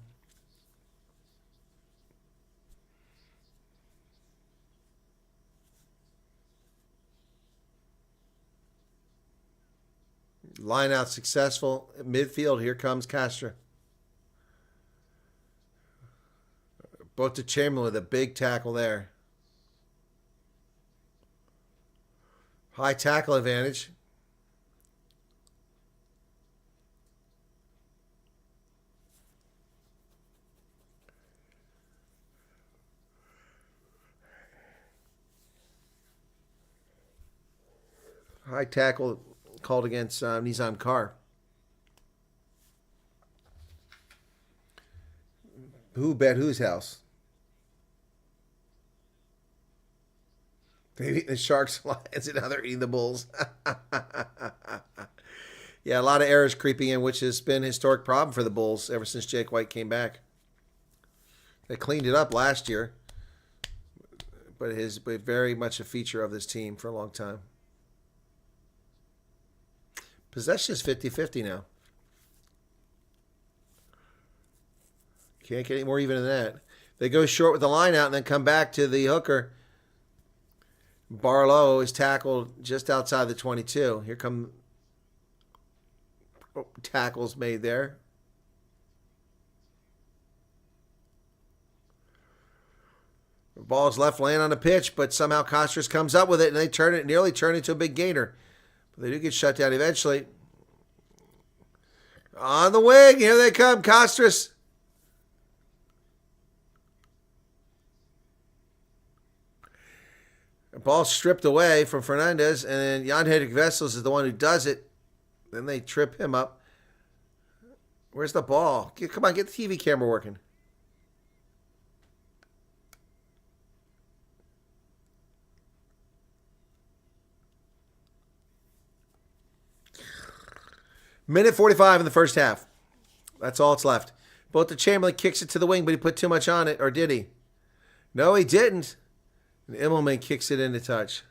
Line out successful. Midfield, here comes Castres. Both to Chamberlain with a big tackle there. High tackle advantage. High tackle called against Nizam Kar. Who bet whose house? They eat the Sharks, Lions, and now they're eating the Bulls. Yeah, a lot of errors creeping in, which has been a historic problem for the Bulls ever since Jake White came back. They cleaned it up last year, but it has been very much a feature of this team for a long time. Possession is 50-50 now. Can't get any more even than that. They go short with the line out and then come back to the hooker. Barlow is tackled just outside the 22. Here come tackles made there. The ball's left laying on the pitch, but somehow Castres comes up with it and they nearly turn it into a big gainer. They do get shut down eventually. On the wing, here they come, Castres. The ball stripped away from Fernandez, and then Jan-Henrik Vessels is the one who does it. Then they trip him up. Where's the ball? Come on, get the TV camera working. Minute 45 in the first half. That's all that's left. Both the Chamberlain kicks it to the wing, but he put too much on it, or did he? No, he didn't. And Immelman kicks it into touch.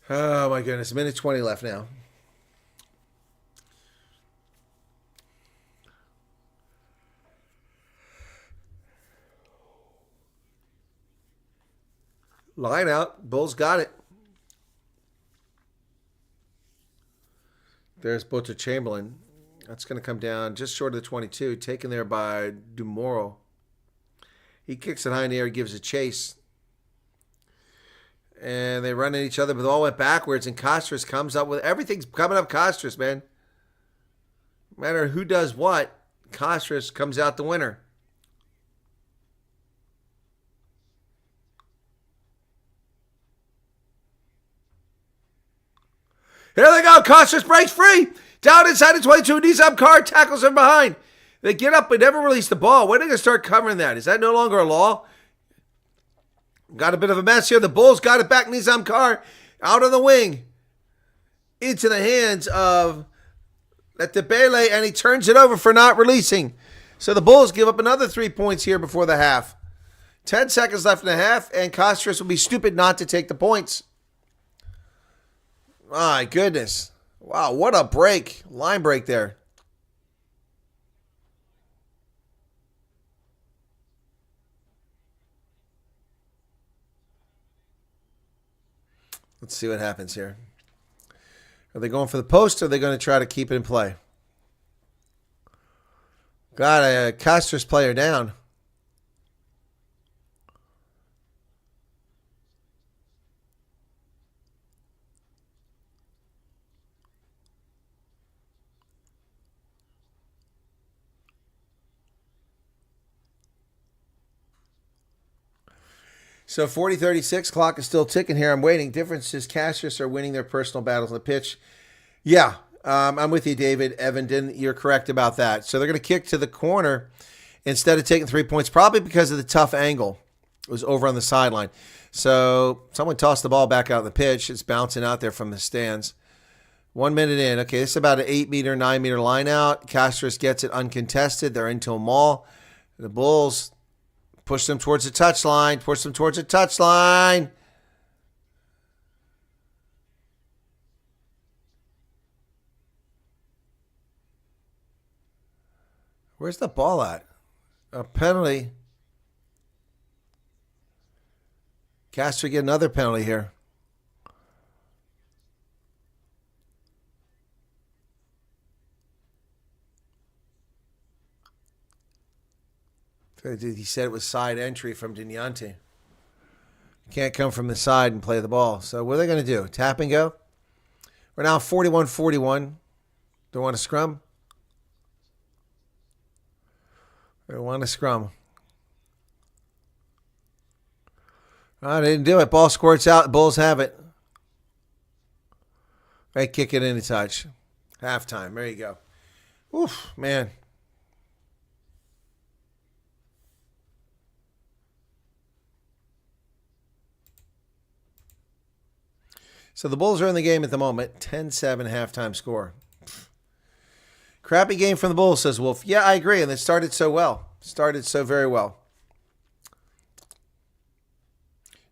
Oh, my goodness. Minute 20 left now. Line out. Bulls got it. There's Butcher Chamberlain. That's going to come down just short of the 22. Taken there by Dumoro. He kicks it high in the air. Gives a chase. And they run at each other, but they all went backwards. And Castres comes up with... Everything's coming up Castres, man. No matter who does what, Castres comes out the winner. Here they go. Castres breaks free. Down inside the 22. Nizam Kar tackles him behind. They get up but never release the ball. When are they going to start covering that? Is that no longer a law? Got a bit of a mess here. The Bulls got it back. Nizam Kar out on the wing. Into the hands of Letebele, and he turns it over for not releasing. So the Bulls give up another 3 points here before the half. 10 seconds left in the half, and Castres will be stupid not to take the points. My goodness. Wow, what a break. Line break there. Let's see what happens here. Are they going for the post, or are they going to try to keep it in play? Got a Castres player down. So 40-36, clock is still ticking here. I'm waiting. Difference is Castres are winning their personal battles on the pitch. Yeah, I'm with you, David Evenden. You're correct about that. So they're going to kick to the corner instead of taking 3 points, probably because of the tough angle. It was over on the sideline. So someone tossed the ball back out of the pitch. It's bouncing out there from the stands. 1 minute in. Okay, this is about an 8-meter, 9-meter line out. Castres gets it uncontested. They're into a maul. The Bulls push them towards the touchline. Push them towards the touchline. Where's the ball at? A penalty. Castres get another penalty here. He said it was side entry from Dignante. Can't come from the side and play the ball. So what are they going to do? Tap and go? We're now 41-41. Don't want to scrum? They want to scrum. Oh, they didn't do it. Ball squirts out. Bulls have it. They kick it in a touch. Halftime. There you go. Oof, man. So the Bulls are in the game at the moment. 10-7 halftime score. Crappy game from the Bulls, says Wolf. Yeah, I agree. And it started so well. Started so very well.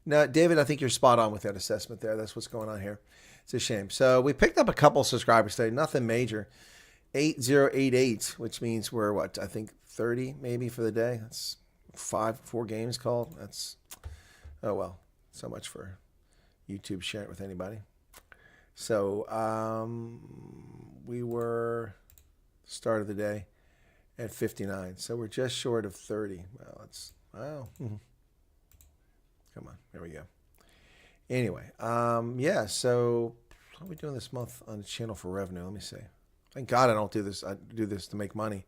Now, David, I think you're spot on with that assessment there. That's what's going on here. It's a shame. So we picked up a couple subscribers today. Nothing major. 8088, which means we're, what, I think 30 maybe for the day. That's 4 games called. That's, oh, well, so much for YouTube sharing it with anybody. So we were start of the day at 59. So we're just short of 30. Well, it's, wow. Come on. There we go. Anyway, yeah, so how are we doing this month on the channel for revenue? Let me see. Thank God I don't do this. I do this to make money.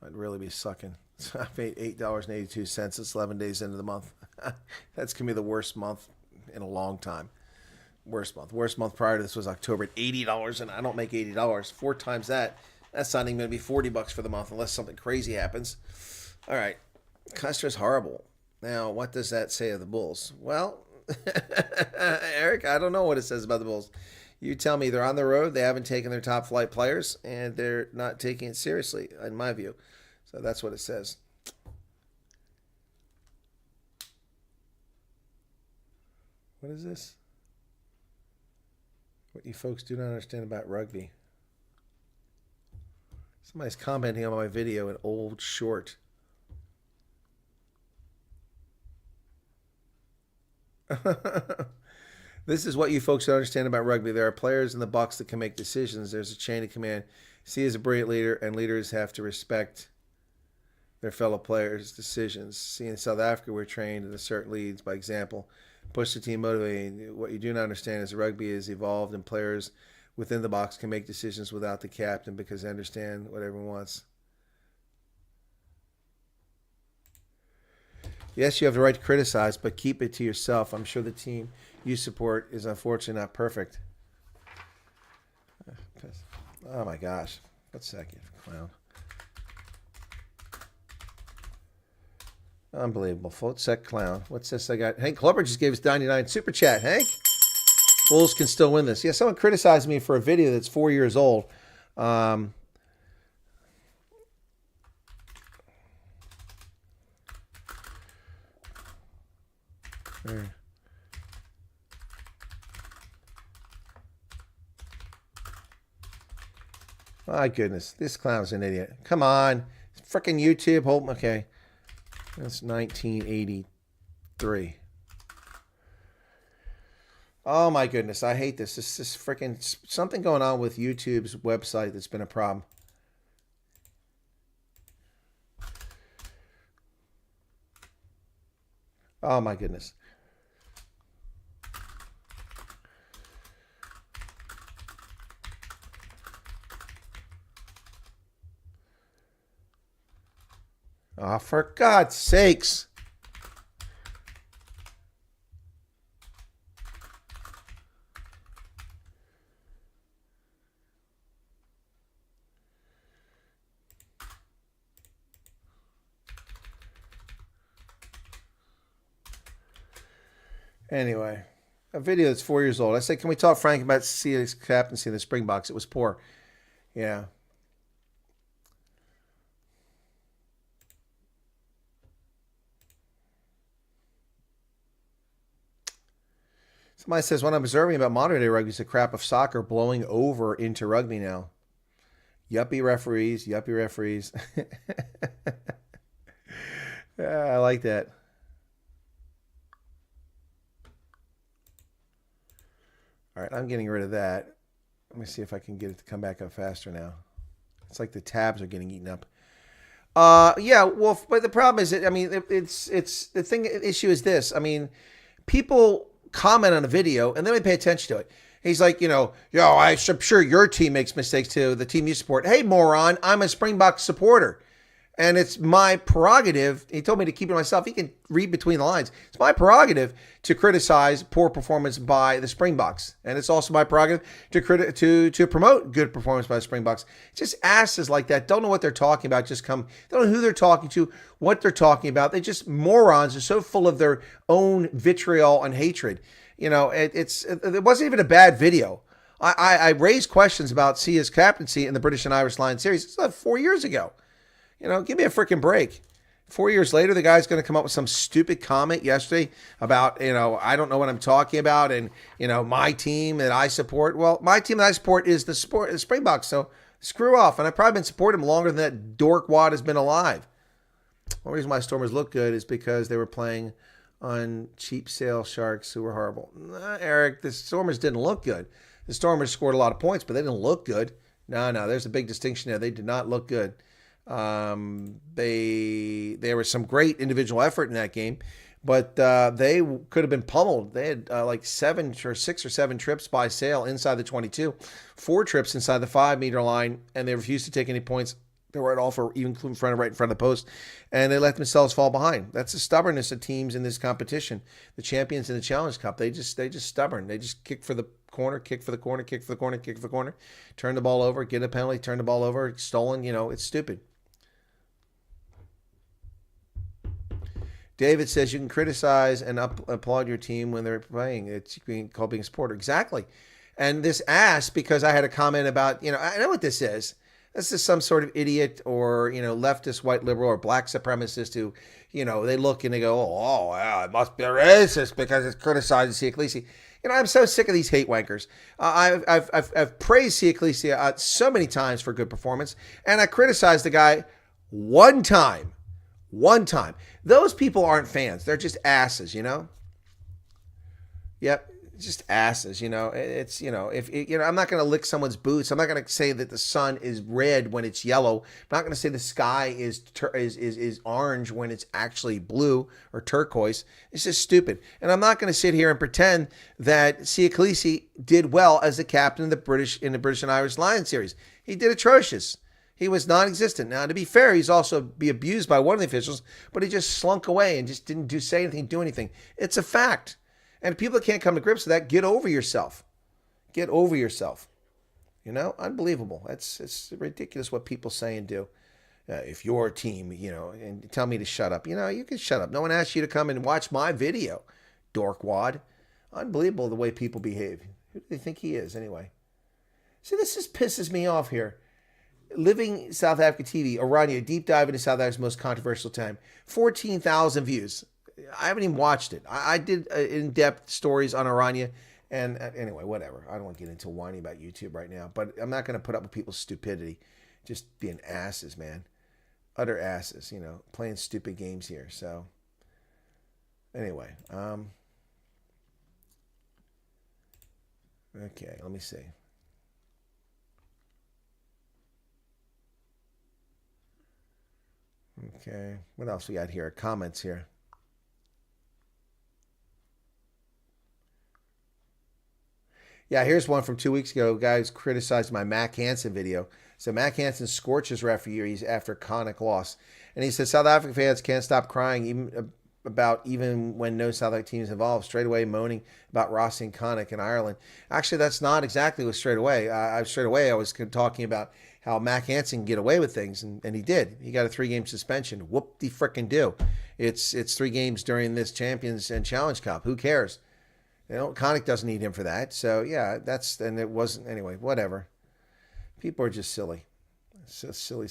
I'd really be sucking. So I paid $8.82. It's 11 days into the month. That's going to be the worst month in a long time. Worst month. Worst month prior to this was October at $80, and I don't make $80. 4 times that. That's not even going to be $40 for the month unless something crazy happens. All right. Castres horrible. Now, what does that say of the Bulls? Well, Eric, I don't know what it says about the Bulls. You tell me. They're on the road. They haven't taken their top flight players, and they're not taking it seriously, in my view. So that's what it says. What is this? What you folks do not understand about rugby. Somebody's commenting on my video, an old short. This is what you folks don't understand about rugby. There are players in the box that can make decisions. There's a chain of command. C is a brilliant leader, and leaders have to respect their fellow players' decisions. See, in South Africa, we're trained to assert leads by example. Push the team motivating. What you do not understand is rugby is evolved, and players within the box can make decisions without the captain because they understand what everyone wants. Yes, you have the right to criticize, but keep it to yourself. I'm sure the team you support is unfortunately not perfect. Oh my gosh. What's that, clown? Unbelievable. Float-sec clown. What's this I got? Hank Clubber just gave us 99 super chat. Hank? Bulls can still win this. Yeah, someone criticized me for a video that's 4 years old. My goodness, this clown's an idiot. Come on. Frickin' YouTube. Hold, okay. That's 1983. Oh my goodness, I hate this. This is freaking something going on with YouTube's website that's been a problem. Oh my goodness. Oh, for God's sakes. Anyway, a video that's 4 years old. I said, can we talk, Frank, about CA's captaincy of the Springboks? It was poor. Yeah. Somebody says, what I'm observing about modern day rugby is the crap of soccer blowing over into rugby now. Yuppie referees, yuppie referees. Yeah, I like that. All right, I'm getting rid of that. Let me see if I can get it to come back up faster now. It's like the tabs are getting eaten up. Yeah, well, but the problem is, it's the issue is this. I mean, people comment on a video and then they pay attention to it. He's like, I'm sure your team makes mistakes too, the team you support. Hey, moron, I'm a Springbok supporter. And it's my prerogative. He told me to keep it to myself. He can read between the lines. It's my prerogative to criticize poor performance by the Springboks, and it's also my prerogative to promote good performance by the Springboks. Just asses like that don't know what they're talking about. They don't know who they're talking to, what they're talking about. They just morons. Are so full of their own vitriol and hatred. It wasn't even a bad video. I raised questions about Sia's captaincy in the British and Irish Lions series. It's like 4 years ago. Give me a freaking break. 4 years later, the guy's going to come up with some stupid comment yesterday about, I don't know what I'm talking about, and, my team that I support. Well, my team that I support is the Springboks, so screw off. And I've probably been supporting them longer than that dork wad has been alive. The reason why Stormers look good is because they were playing on cheap sale sharks who were horrible. Eric, the Stormers didn't look good. The Stormers scored a lot of points, but they didn't look good. No, there's a big distinction there. They did not look good. There was some great individual effort in that game, but they could have been pummeled. They had like 6 or 7 trips by sail inside the 22, 4 trips inside the 5-meter line, and they refused to take any points. They were at all for even right in front of the post, and they let themselves fall behind. That's the stubbornness of teams in this competition. The champions in the Challenge Cup, they just stubborn. They just kick for the corner, kick for the corner, kick for the corner, kick for the corner, turn the ball over, get a penalty, turn the ball over, stolen. It's stupid. David says you can criticize and applaud your team when they're playing. It's called being a supporter. Exactly. And this ass, because I had a comment about, I know what this is. This is some sort of idiot or, leftist white liberal or black supremacist who, they look and they go, oh, yeah, it must be racist because it's criticizing Sia Khaleesi. I'm so sick of these hate wankers. I've praised Sia Khaleesi so many times for good performance, and I criticized the guy one time. Those people aren't fans. They're just asses, Yep, just asses, It's, I'm not going to lick someone's boots. I'm not going to say that the sun is red when it's yellow. I'm not going to say the sky is orange when it's actually blue or turquoise. It's just stupid. And I'm not going to sit here and pretend that Sia Khaleesi did well as the captain of the British and Irish Lions series. He did atrocious. He was non-existent. Now, to be fair, he's also be abused by one of the officials, but he just slunk away and just didn't do anything. It's a fact. And people that can't come to grips with that, get over yourself. Get over yourself. Unbelievable. It's ridiculous what people say and do. If your team, and tell me to shut up. You can shut up. No one asked you to come and watch my video, dorkwad. Unbelievable the way people behave. Who do they think he is, anyway? See, this just pisses me off here. Living South Africa TV, Oranje, deep dive into South Africa's most controversial time. 14,000 views. I haven't even watched it. I did in-depth stories on Oranje. And anyway, whatever. I don't want to get into whining about YouTube right now. But I'm not going to put up with people's stupidity. Just being asses, man. Utter asses, playing stupid games here. So, anyway. Okay, let me see. Okay, what else we got here? Comments here. Yeah, here's one from 2 weeks ago. Guys criticized my Mac Hansen video. So Mac Hansen scorches referees after Connacht loss. And he says South African fans can't stop crying even when no South African teams involved. Straight away moaning about Rossi and Connacht in Ireland. Actually, that's not exactly what straight away. I was talking about how Mac Hansen can get away with things, and he did. He got a 3-game suspension. Whoop-de-frickin-do. It's 3 games during this Champions and Challenge Cup. Who cares? Connacht doesn't need him for that. So, yeah, and it wasn't, anyway, whatever. People are just silly. So silly.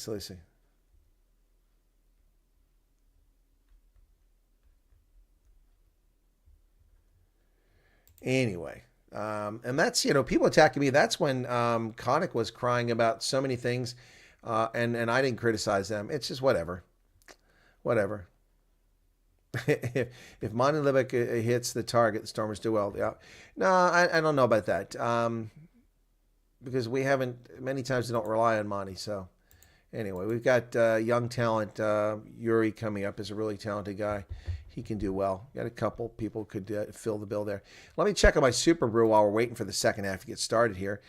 Anyway, and that's, people attacking me. That's when Connacht was crying about so many things, and I didn't criticize them. It's just whatever. If Monty Libbek hits the target, the Stormers do well. Yeah, no, I don't know about that. Because we haven't, many times we don't rely on Monty. So anyway, we've got young talent. Yuri coming up is a really talented guy. He can do well. Got a couple people could fill the bill there. Let me check on my Super Brew while we're waiting for the second half to get started here.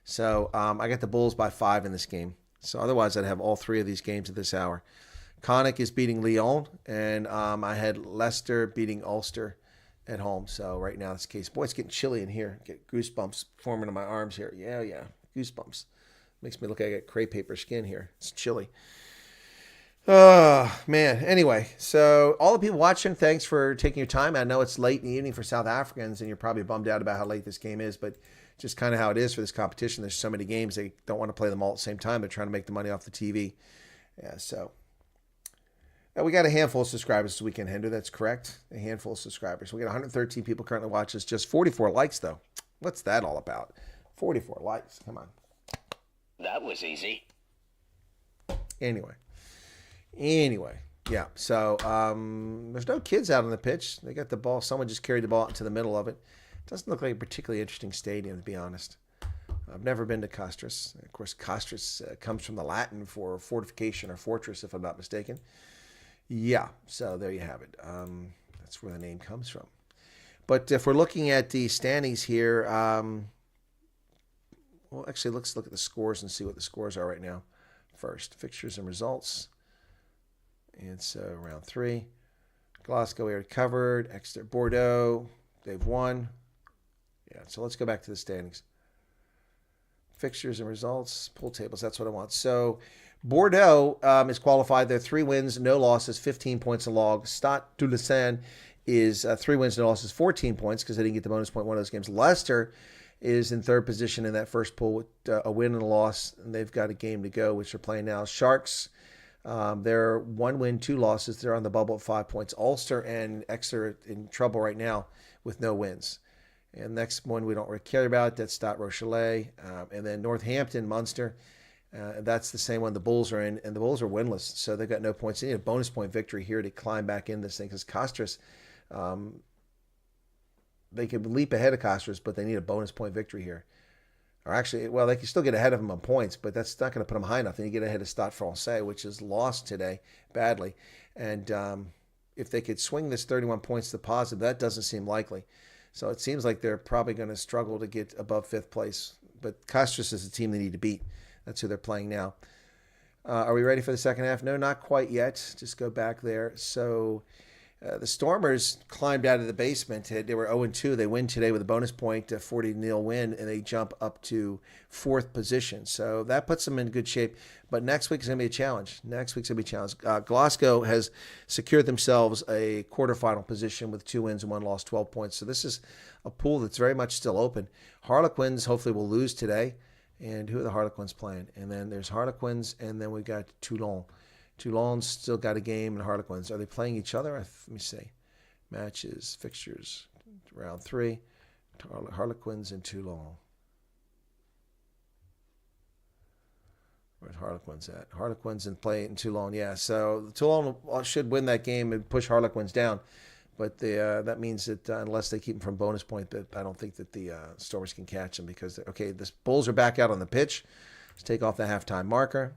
So I got the Bulls by 5 in this game. So otherwise I'd have all 3 of these games at this hour. Connacht is beating Lyon, and I had Leicester beating Ulster at home. So right now it's the case. Boy, it's getting chilly in here. Get goosebumps forming in my arms here. Yeah, goosebumps. Makes me look like I got crepe paper skin here. It's chilly. Oh, man. Anyway, so all the people watching, thanks for taking your time. I know it's late in the evening for South Africans, and you're probably bummed out about how late this game is, but just kind of how it is for this competition. There's so many games. They don't want to play them all at the same time. They're trying to make the money off the TV. Yeah, so... we got a handful of subscribers this weekend, Hender. That's correct. A handful of subscribers. We got 113 people currently watch us. Just 44 likes, though. What's that all about? 44 likes. Come on. That was easy. Anyway. Yeah. So there's no kids out on the pitch. They got the ball. Someone just carried the ball into the middle of it. Doesn't look like a particularly interesting stadium, to be honest. I've never been to Castres. Of course, Castres comes from the Latin for fortification or fortress, if I'm not mistaken. Yeah, so there you have it. That's where the name comes from. But if we're looking at the standings here, well, actually, let's look at the scores and see what the scores are right now. First, fixtures and results. It's round 3. Glasgow, we already covered. Exeter, Bordeaux, they've won. Yeah, so let's go back to the standings. Fixtures and results, pool tables, that's what I want. So Bordeaux is qualified. They're 3 wins, no losses, 15 points a log. Stade Toulousain is 3 wins, no losses, 14 points because they didn't get the bonus point one of those games. Leicester is in 3rd position in that first pool with a win and a loss, and they've got a game to go, which they're playing now. Sharks, they're 1 win, 2 losses. They're on the bubble at 5 points. Ulster and Exeter in trouble right now with no wins. And next one we don't really care about. That's Stade Rochelet. And then Northampton, Munster. That's the same one the Bulls are in. And the Bulls are winless, so they've got no points. They need a bonus point victory here to climb back in this thing. Because Castres, they could leap ahead of Castres, but they need a bonus point victory here. Or actually, well, they can still get ahead of them on points, but that's not going to put them high enough. Then you get ahead of Stade Francais, which is lost today badly. And if they could swing this 31 points to positive, that doesn't seem likely. So it seems like they're probably going to struggle to get above 5th place. But Castres is the team they need to beat. That's who they're playing now. Are we ready for the second half? No, not quite yet. Just go back there. So the Stormers climbed out of the basement. They were 0-2. They win today with a bonus point, a 40-0 win, and they jump up to 4th position. So that puts them in good shape. But next week is going to be a challenge. Glasgow has secured themselves a quarterfinal position with 2 wins and 1 loss, 12 points. So this is a pool that's very much still open. Harlequins hopefully will lose today. And who are the Harlequins playing? And then there's Harlequins, and then we got Toulon. Toulon's still got a game, and Harlequins. Are they playing each other? Let me see. Matches, fixtures, round 3. Harlequins and Toulon. Where's Harlequins at? Harlequins and play in Toulon. Yeah, so Toulon should win that game and push Harlequins down. But that means that unless they keep him from bonus point, that I don't think that the Stormers can catch him because, okay, the Bulls are back out on the pitch. Let's take off the halftime marker.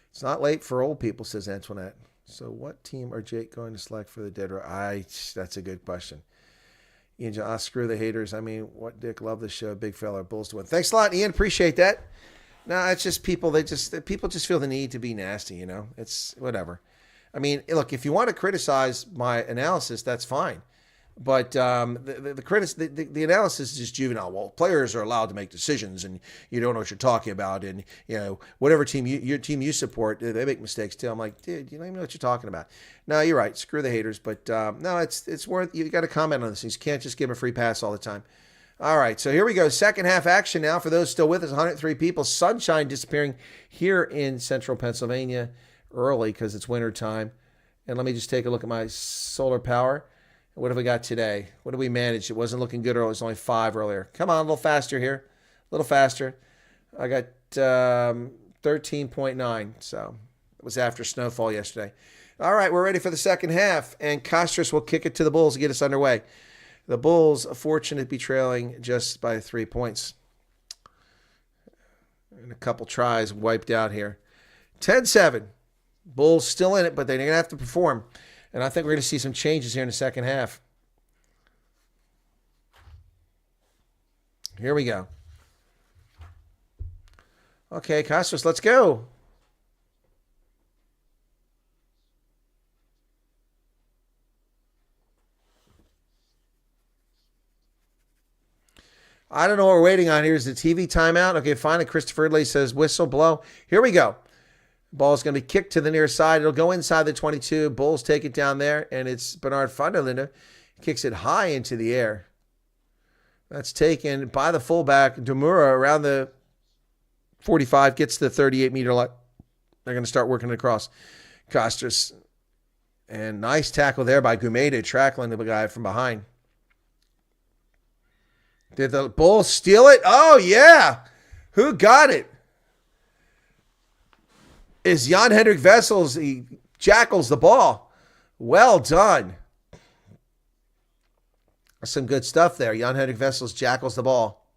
It's not late for old people, says Antoinette. So what team are Jake going to select for the dead? That's a good question. Ian, screw the haters. I mean, what dick, love this show. Big fella, Bulls to win. Thanks a lot, Ian. Appreciate that. No, it's just people. People just feel the need to be nasty. You know, it's whatever. I mean, look, if you want to criticize my analysis, that's fine. But the analysis is just juvenile. Well, players are allowed to make decisions, and you don't know what you're talking about. And you know, whatever team your team you support, they make mistakes too. I'm like, dude, you don't even know what you're talking about. No, you're right. Screw the haters. But no, it's worth. You got to comment on this. You can't just give them a free pass all the time. All right, so here we go. Second half action now for those still with us. 103 people. Sunshine disappearing here in central Pennsylvania early because it's winter time. And let me just take a look at my solar power. What have we got today? What did we manage? It wasn't looking good earlier. It was only 5 earlier. Come on, a little faster here. A little faster. I got 13.9. So it was after snowfall yesterday. All right, we're ready for the second half. And Castres will kick it to the Bulls to get us underway. The Bulls, fortunate to be trailing just by 3 points. And a couple tries wiped out here. 10-7. Bulls still in it, but they're going to have to perform. And I think we're going to see some changes here in the second half. Here we go. Okay, Castres, let's go. I don't know what we're waiting on here. Is the TV timeout? Okay, finally, Christopher Ridley says whistle blow. Here we go. Ball's going to be kicked to the near side. It'll go inside the 22. Bulls take it down there, and it's Bernard Vanderlinde. Kicks it high into the air. That's taken by the fullback. Demura around the 45, gets the 38-meter line. They're going to start working it across. Castres. And nice tackle there by Gumede, tackling the guy from behind. Did the Bulls steal it? Oh, yeah. Who got it? Is Jan-Hendrik Wessels. He jackals the ball. Well done. Some good stuff there. Jan-Hendrik Wessels jackals the ball.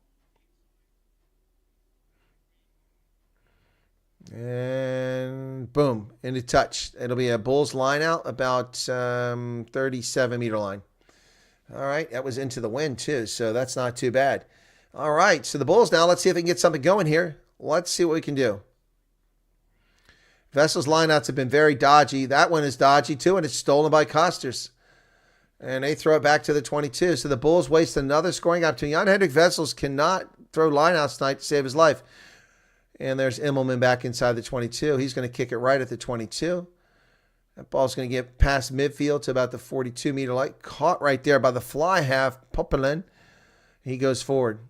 And boom, into touch. It'll be a Bulls line out about 37-meter line. All right, that was into the wind too, so that's not too bad. All right, so the Bulls now, let's see if we can get something going here. Let's see what we can do. Wessels lineouts have been very dodgy. That one is dodgy too, and it's stolen by Castres. And they throw it back to the 22. So the Bulls waste another scoring opportunity. Jan-Hendrik Wessels cannot throw lineouts tonight to save his life. And there's Immelman back inside the 22. He's going to kick it right at the 22. That ball's going to get past midfield to about the 42-meter line. Caught right there by the fly half, Popelin. He goes forward.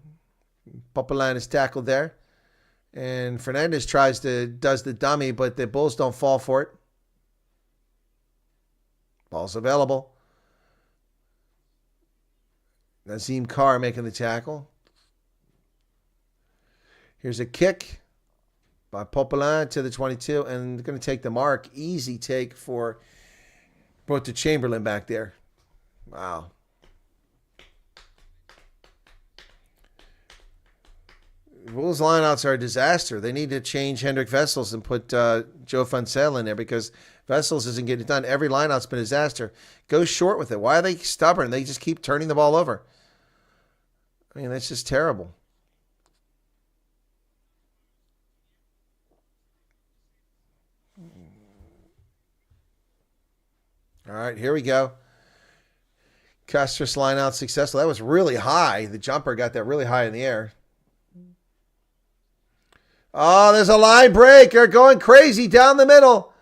Popelin is tackled there. And Fernandez does the dummy, but the Bulls don't fall for it. Ball's available. Nazim Carr making the tackle. Here's a kick by Popelin to the 22, and going to take the mark. Easy take for both the Chamberlain back there. Wow. Bulls lineouts are a disaster. They need to change Hendrik Wessels and put Joe Funsell in there because Wessels isn't getting it done. Every lineout's been a disaster. Go short with it. Why are they stubborn? They just keep turning the ball over. I mean, that's just terrible. All right, here we go. Castres lineout successful. That was really high. The jumper got that really high in the air. Oh, there's a line break. They're going crazy down the middle.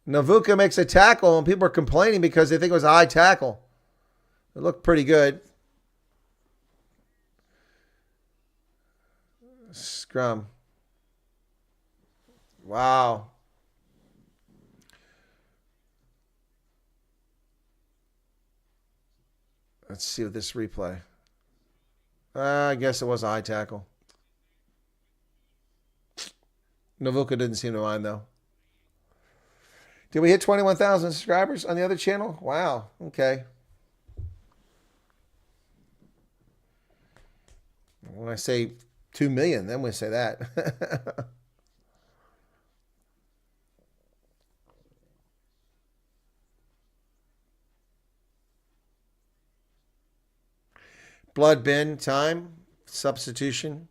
Navuka makes a tackle, and people are complaining because they think it was a high tackle. It looked pretty good. Scrum. Wow. Let's see what this replay. I guess it was a high tackle. Navuka didn't seem to mind, though. Did we hit 21,000 subscribers on the other channel? Wow. Okay. When I say 2 million, then we say that. Blood bin time. Substitution.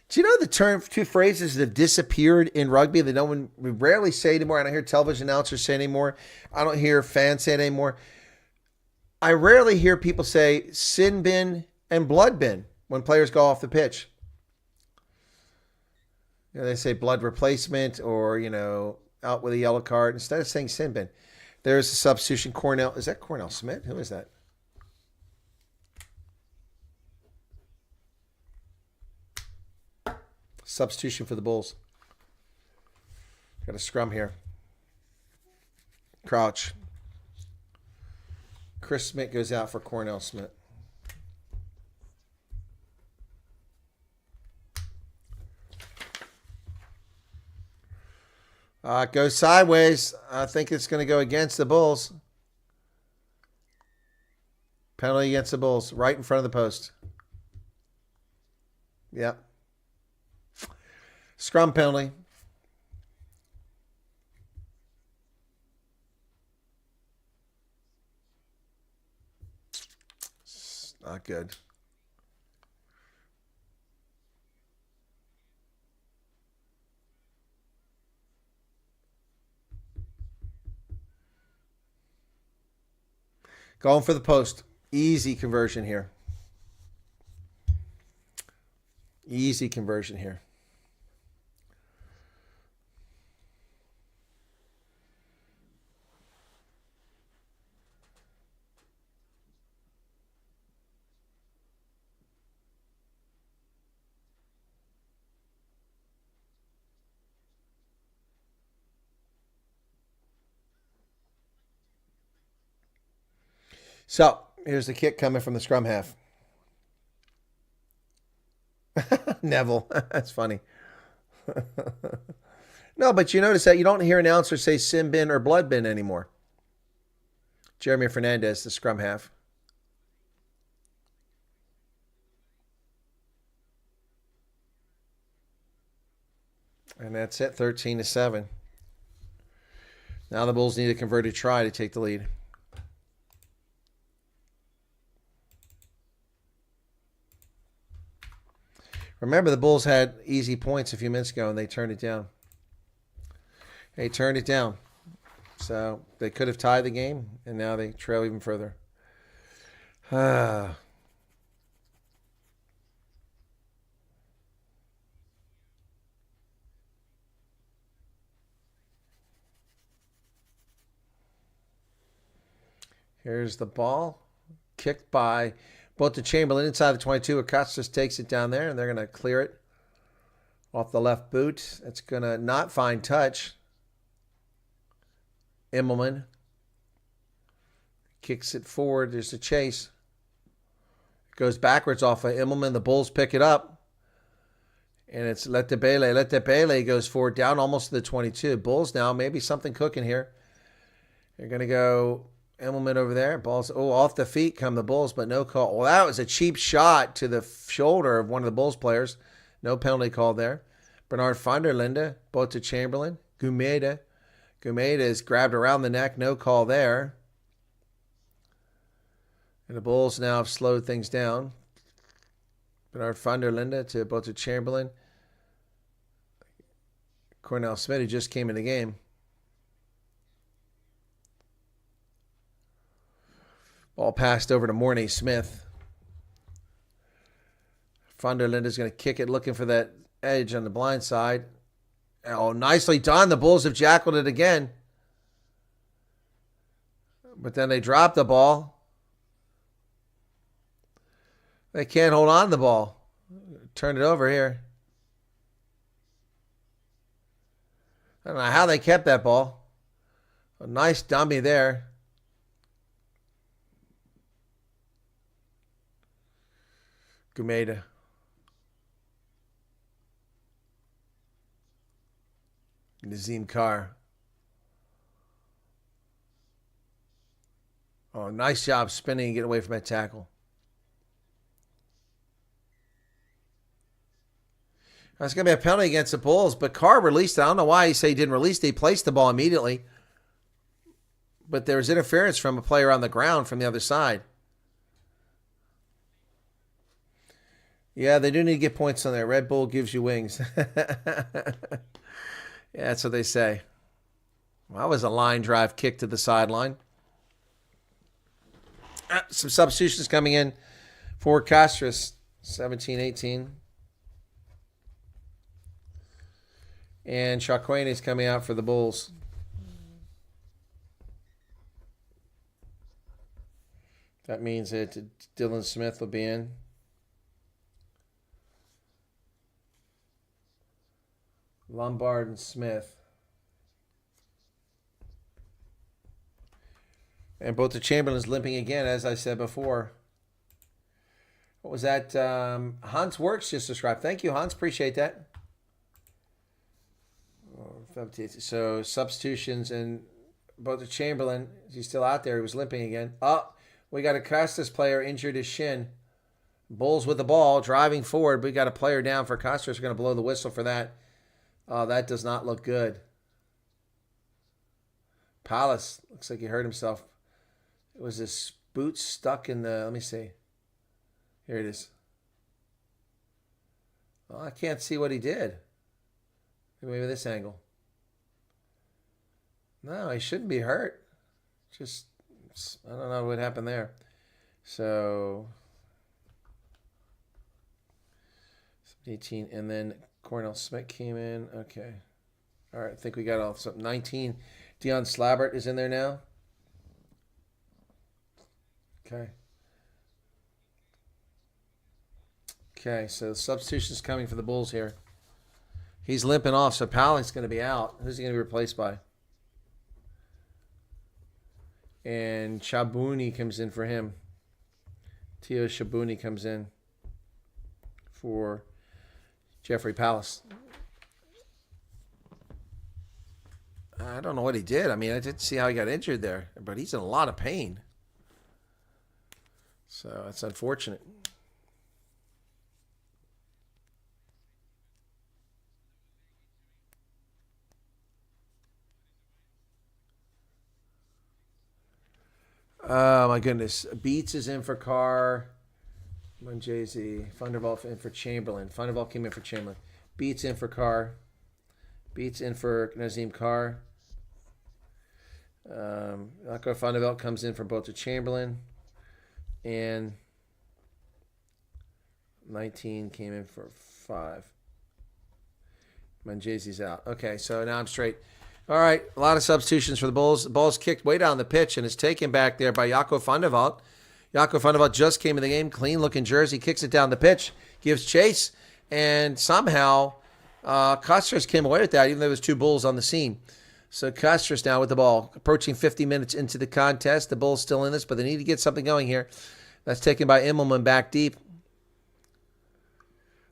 Do you know the term, two phrases that have disappeared in rugby that we rarely say anymore? I don't hear television announcers say anymore. I don't hear fans say it anymore. I rarely hear people say sin bin and blood bin when players go off the pitch. You know, they say blood replacement or, out with a yellow card instead of saying sin bin. There's a substitution. Cornell. Is that Cornell Smith? Who is that? Substitution for the Bulls. Got a scrum here. Crouch. Chris Smith goes out for Cornell Smith. It goes sideways. I think it's going to go against the Bulls. Penalty against the Bulls. Right in front of the post. Yep. Scrum penalty. Not good. Going for the post. Easy conversion here. Easy conversion here. So, here's the kick coming from the scrum half. Neville. That's funny. No, but you notice that you don't hear announcers say sin bin or blood bin anymore. Jeremy Fernandez, the scrum half. And that's it, 13-7. Now the Bulls need a converted try to take the lead. Remember, the Bulls had easy points a few minutes ago, and they turned it down. They turned it down. So they could have tied the game, and now they trail even further. Here's the ball. Kicked by both to Chamberlain inside the 22. Castres takes it down there, and they're going to clear it off the left boot. It's going to not find touch. Immelman kicks it forward. There's a chase. It goes backwards off of Immelman. The Bulls pick it up. And it's Letebele. Letebele goes forward down almost to the 22. Bulls now, maybe something cooking here. They're going to go Immelman over there. Ball's off the feet come the Bulls, but no call. Well, that was a cheap shot to the shoulder of one of the Bulls players. No penalty called there. Bernard van der Linde, both to Chamberlain. Gumeda. Gumeda is grabbed around the neck. No call there. And the Bulls now have slowed things down. Bernard van der Linde to both to Chamberlain. Cornell Smith, who just came in the game. Ball passed over to Mornay Smith. Van der Linde is going to kick it, looking for that edge on the blind side. Oh, nicely done. The Bulls have jackled it again. But then they drop the ball. They can't hold on to the ball. Turn it over here. I don't know how they kept that ball. A nice dummy there. Gumeda. Nazim Carr. Oh, nice job spinning and getting away from that tackle. That's going to be a penalty against the Bulls, but Carr released it. I don't know why he said he didn't release it. He placed the ball immediately. But there was interference from a player on the ground from the other side. Yeah, they do need to get points on there. Red Bull gives you wings. Yeah, that's what they say. Well, that was a line drive kick to the sideline. Some substitutions coming in for Castres, 17-18. And Chakwene is coming out for the Bulls. That means that Dylan Smith will be in. Lombard and Smith. And both the Chamberlain's limping again, as I said before. What was that? Hans Works just described. Thank you, Hans. Appreciate that. So substitutions and both the Chamberlain. Is he still out there? He was limping again. Oh, we got a Castres player injured his shin. Bulls with the ball, driving forward. We got a player down for Castres. We're going to blow the whistle for that. Oh, that does not look good. Palace looks like he hurt himself. It was his boot stuck in the. Let me see. Here it is. Oh, I can't see what he did. Maybe this angle. No, he shouldn't be hurt. Just, I don't know what happened there. So, 18, and then Cornell Smith came in. Okay. All right, I think we got all something. 19, Dion Slabbert is in there now. Okay. Okay, so the substitution's coming for the Bulls here. He's limping off, so Palik's going to be out. Who's he going to be replaced by? And Shabuni comes in for him. Tio Shabuni comes in for Jeffrey Palace. I don't know what he did. I mean, I didn't see how he got injured there, but he's in a lot of pain. So that's unfortunate. Oh, my goodness. Beats is in for Carr. Munjezi. Thunderbolt in for Chamberlain. Thunderbolt came in for Chamberlain. Beats in for Carr. Beats in for Nazim Carr. Akko Thunderbolt comes in for both the Chamberlain. And 19 came in for 5. Munjezi's out. Okay, so now I'm straight. All right, a lot of substitutions for the Bulls. The ball's kicked way down the pitch and is taken back there by Jaco van der Walt. Jaco van der Walt just came in the game, clean-looking jersey, kicks it down the pitch, gives chase, and somehow Castres came away with that, even though there was 2 Bulls on the scene. So Castres now with the ball, approaching 50 minutes into the contest. The Bulls still in this, but they need to get something going here. That's taken by Immelman back deep.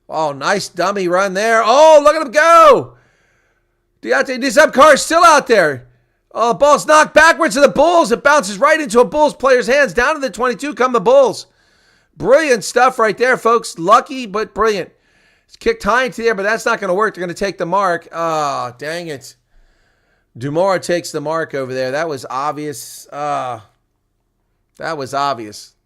Oh, nice dummy run there. Oh, look at him go! Deontay Nizam Carr is still out there. Oh, the ball's knocked backwards to the Bulls. It bounces right into a Bulls player's hands. Down to the 22 come the Bulls. Brilliant stuff right there, folks. Lucky, but brilliant. It's kicked high into the air, but that's not going to work. They're going to take the mark. Oh, dang it. Dumora takes the mark over there. That was obvious. That was obvious.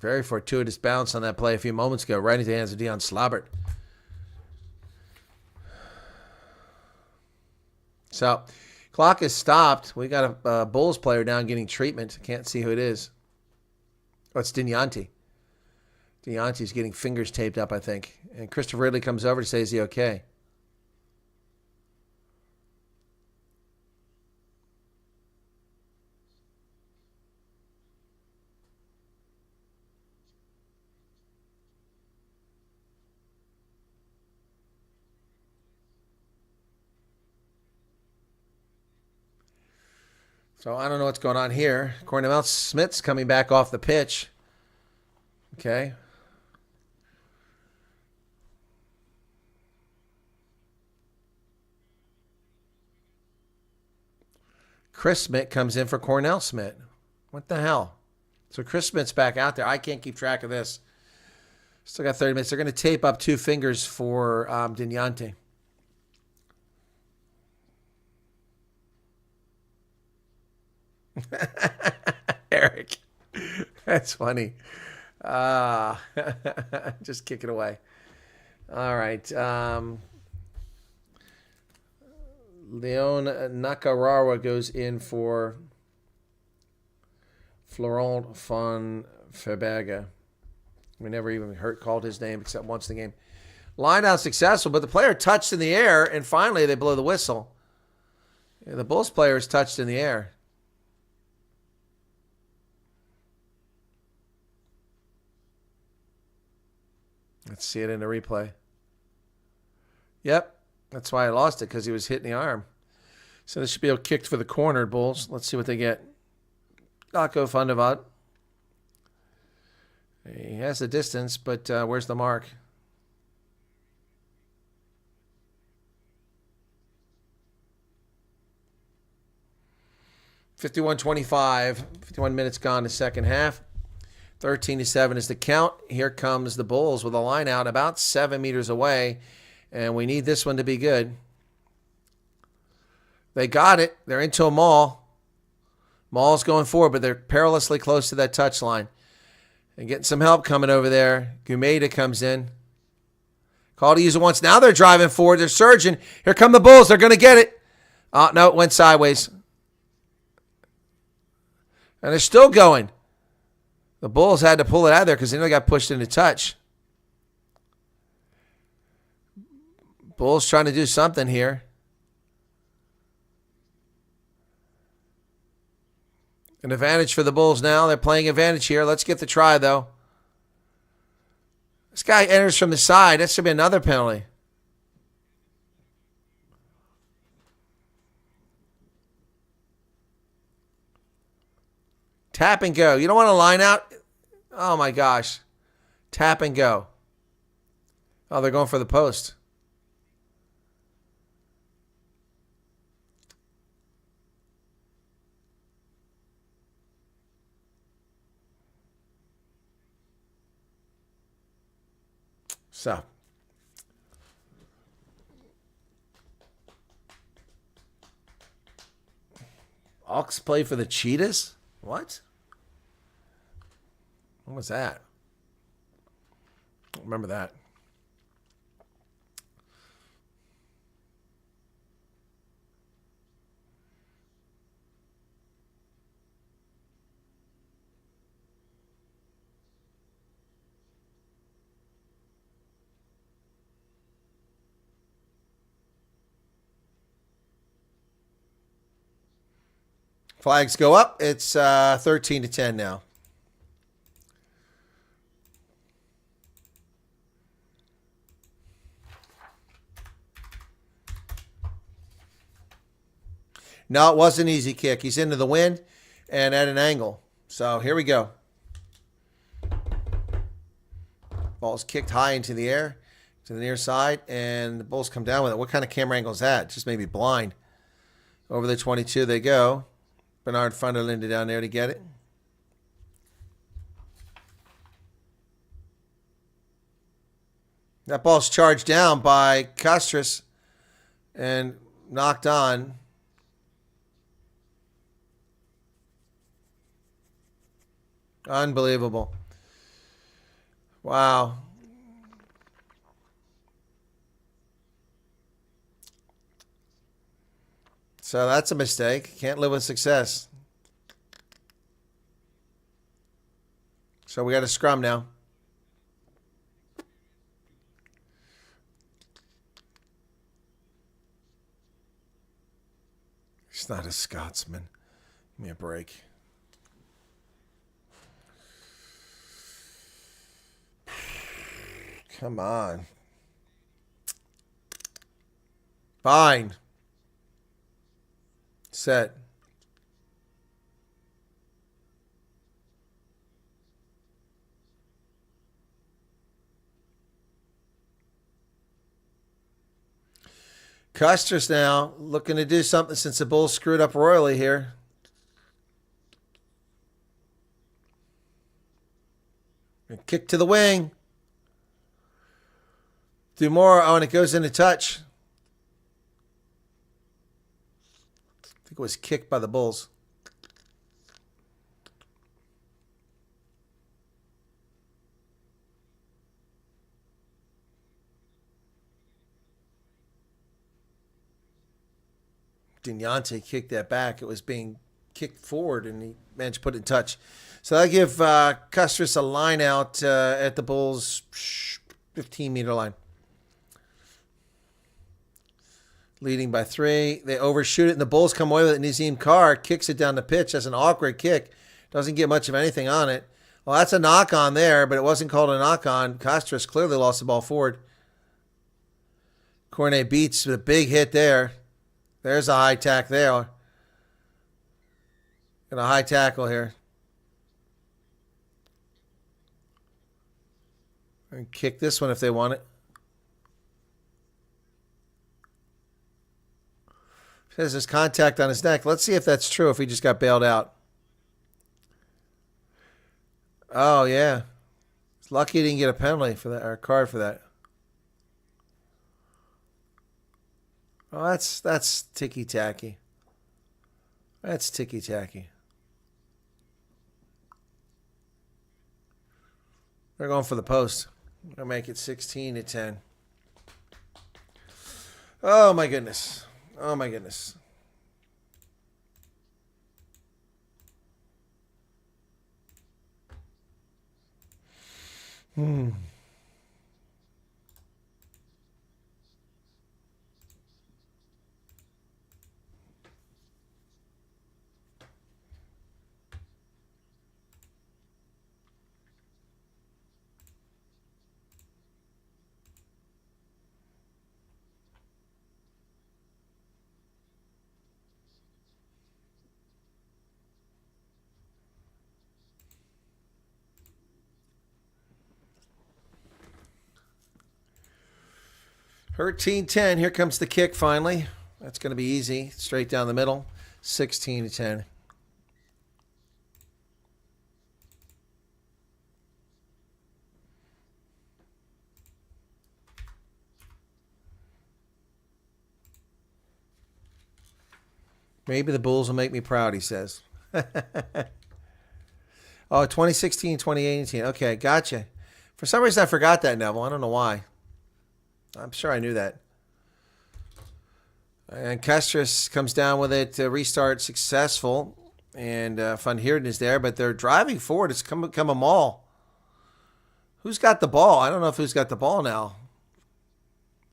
Very fortuitous bounce on that play a few moments ago, right into the hands of Dion Slabbert. So, clock is stopped. We got a Bulls player down getting treatment. Can't see who it is. Oh, it's Dinyanti. Dinyanti's getting fingers taped up, I think. And Christopher Ridley comes over to say, is he okay? So I don't know what's going on here. Cornell Smith's coming back off the pitch. Okay. Chris Smith comes in for Cornell Smith. What the hell? So Chris Smith's back out there. I can't keep track of this. Still got 30 minutes. They're going to tape up 2 fingers for Dignante. Eric. That's funny. Just kick it away. All right. Leon Nakarawa goes in for Florent von Verberger. We never even called his name except once in the game. Line out successful, but the player touched in the air, and finally they blow the whistle. Yeah, the Bulls player is touched in the air. Let's see it in the replay. Yep, that's why I lost it, because he was hitting the arm. So this should be a kick for the corner, Bulls. Let's see what they get. Daco Fundavat. He has the distance, but where's the mark? (51:25). 51 minutes gone the second half. 13-7 is the count. Here comes the Bulls with a line out about 7 meters away, and we need this one to be good. They got it. They're into a maul. Maul's going forward, but they're perilously close to that touch line. And getting some help coming over there. Gumeda comes in. Call to use it once. Now they're driving forward. They're surging. Here come the Bulls. They're going to get it. Oh, no, it went sideways. And they're still going. The Bulls had to pull it out of there because they nearly got pushed into touch. Bulls trying to do something here. An advantage for the Bulls now. They're playing advantage here. Let's get the try, though. This guy enters from the side. That should be another penalty. Tap and go. You don't want to line out? Oh, my gosh. Tap and go. Oh, they're going for the post. So. Ox play for the Cheetahs? What? What was that? I don't remember that. Flags go up. It's 13-10 now. No, it was an easy kick. He's into the wind and at an angle. So here we go. Ball's kicked high into the air to the near side, and the Bulls come down with it. What kind of camera angle is that? Just maybe blind. Over the 22 they go. Bernard Funderlinde down there to get it. That ball's charged down by Castres and knocked on. Unbelievable. Wow. So that's a mistake. Can't live with success. So we got a scrum now. He's not a Scotsman. Give me a break. Come on. Fine. Set. Castres now looking to do something since the Bulls screwed up royally here. Kick to the wing. Do more. Oh, and it goes into touch. I think it was kicked by the Bulls. Dignante kicked that back. It was being kicked forward, and he managed to put it in touch. So I give Castres a line out at the Bulls' 15-meter line. Leading by 3. They overshoot it, and the Bulls come away with it. Nazim Carr kicks it down the pitch. That's an awkward kick. Doesn't get much of anything on it. Well, that's a knock-on there, but it wasn't called a knock-on. Castres clearly lost the ball forward. Cornet beats with a big hit there. There's a high tack there. And a high tackle here. And kick this one if they want it. Says there's contact on his neck. Let's see if that's true, if he just got bailed out. Oh, yeah. It's lucky he didn't get a penalty for that, or a card for that. Oh, that's ticky-tacky. That's ticky-tacky. They're going for the post. They'll make it 16-10. Oh, my goodness. Oh, my goodness. Hmm. 13-10. Here comes the kick finally. That's going to be easy. Straight down the middle. 16-10. Maybe the Bulls will make me proud, he says. Oh, 2016, 2018. Okay, gotcha. For some reason, I forgot that, Neville. I don't know why. I'm sure I knew that. And Castres comes down with it. Restart successful. And Van Heerden is there, but they're driving forward. It's come a maul. Who's got the ball? I don't know if who's got the ball now.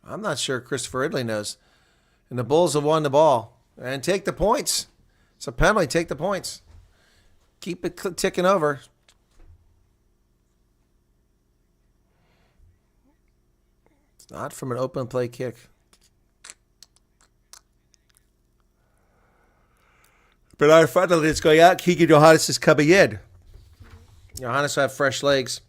I'm not sure. Christopher Ridley knows. And the Bulls have won the ball. And take the points. It's a penalty. Take the points. Keep it ticking over. It's not from an open play kick. But our finally it's going out. Keegan Johannes is coming in. Johannes will have fresh legs.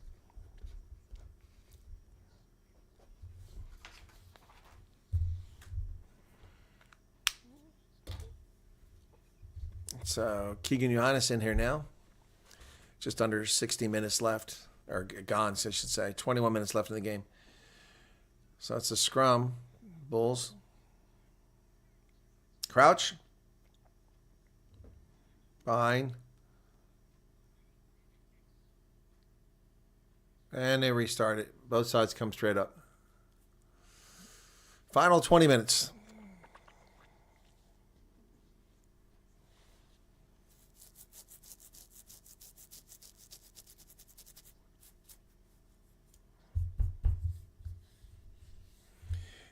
So Keegan Johannes in here now. Just under 60 minutes left. Or gone, so I should say. 21 minutes left in the game. So that's a scrum. Bulls. Crouch. Behind. And they restart it. Both sides come straight up. Final 20 minutes.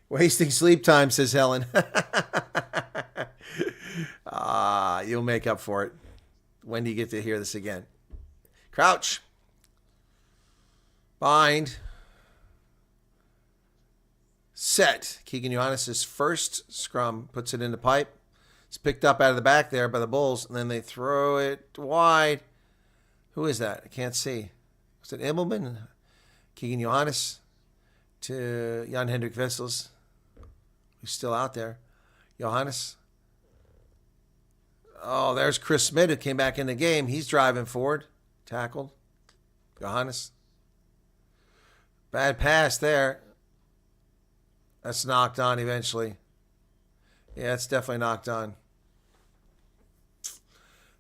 Wasting sleep time, says Helen. You'll make up for it. When do you get to hear this again? Crouch. Bind. Set. Keegan Johannes' first scrum puts it in the pipe. It's picked up out of the back there by the Bulls, and then they throw it wide. Who is that? I can't see. Was it Immelman? Keegan Johannes to Jan-Hendrik Wessels. who's still out there. Johannes. Oh, there's Chris Smith who came back in the game. He's driving forward. Tackled. Johannes. Bad pass there. That's knocked on eventually. Yeah, it's definitely knocked on.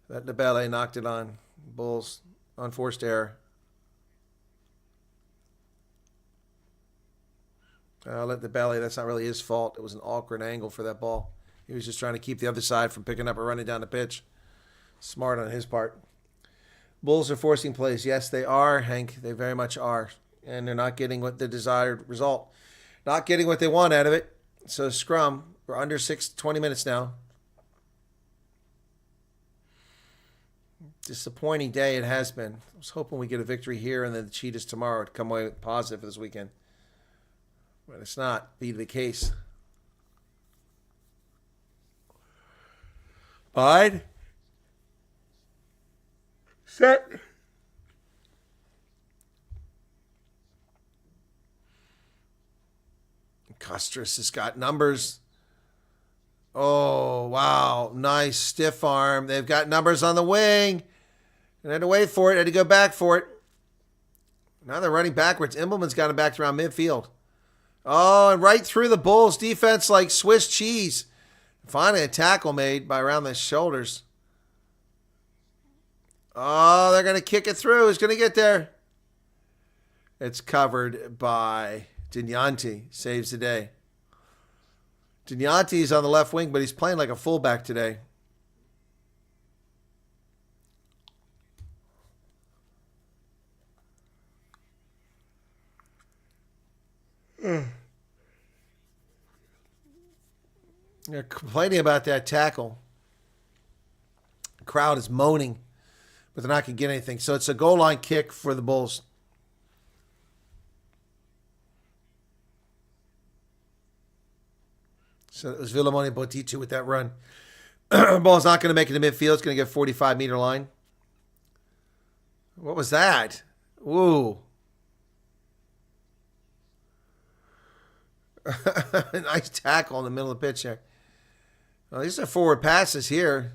That Debele knocked it on. Bulls. Unforced error. Let Debele. That's not really his fault. It was an awkward angle for that ball. He was just trying to keep the other side from picking up or running down the pitch. Smart on his part. Bulls are forcing plays. Yes, they are, Hank. They very much are. And they're not getting what the desired result. Not getting what they want out of it. So scrum. We're under 20 minutes now. Disappointing day it has been. I was hoping we get a victory here and then the Cheetahs tomorrow to come away positive for this weekend. But it's not be the case. Bide. Set. Castres has got numbers. Oh, wow. Nice stiff arm. They've got numbers on the wing. And had to wait for it. Had to go back for it. Now they're running backwards. Imbleman's got him back around midfield. Oh, and right through the Bulls' defense like Swiss cheese. Finally, a tackle made by around the shoulders. Oh, they're going to kick it through. Who's going to get there? It's covered by Dignanti. Saves the day. Dignanti's on the left wing, but he's playing like a fullback today. They're complaining about that tackle. The crowd is moaning, but they're not going to get anything. So it's a goal line kick for the Bulls. So it was Villamone Botitu with that run. Ball's not going to make it to midfield. It's going to get 45-meter line. What was that? Ooh. Nice tackle in the middle of the pitch there. Well, these are forward passes here.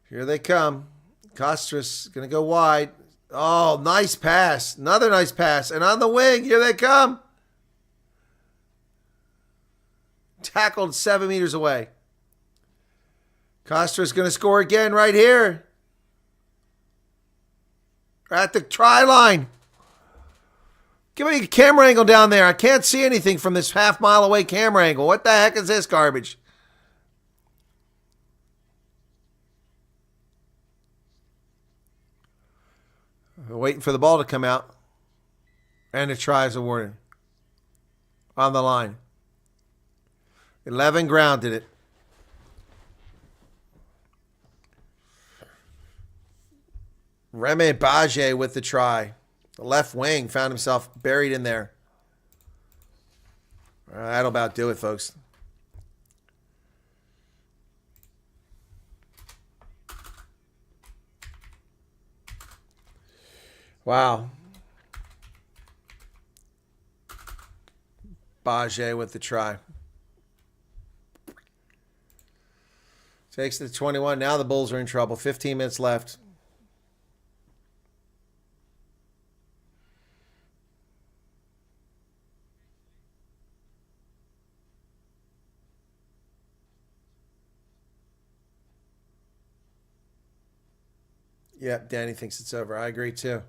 Here they come. Castres going to go wide. Oh, nice pass. Another nice pass. And on the wing, here they come. Tackled 7 meters away. Castres going to score again right here. At the try line. Give me a camera angle down there. I can't see anything from this half-mile away camera angle. What the heck is this garbage? We're waiting for the ball to come out. And the try is awarded. On the line. 11 grounded it. Remy Bage with the try. The left wing found himself buried in there. All right, that'll about do it, folks. Wow. Bage with the try. Takes it to 21. Now the Bulls are in trouble. 15 minutes left. Yep, Danny thinks it's over. I agree too.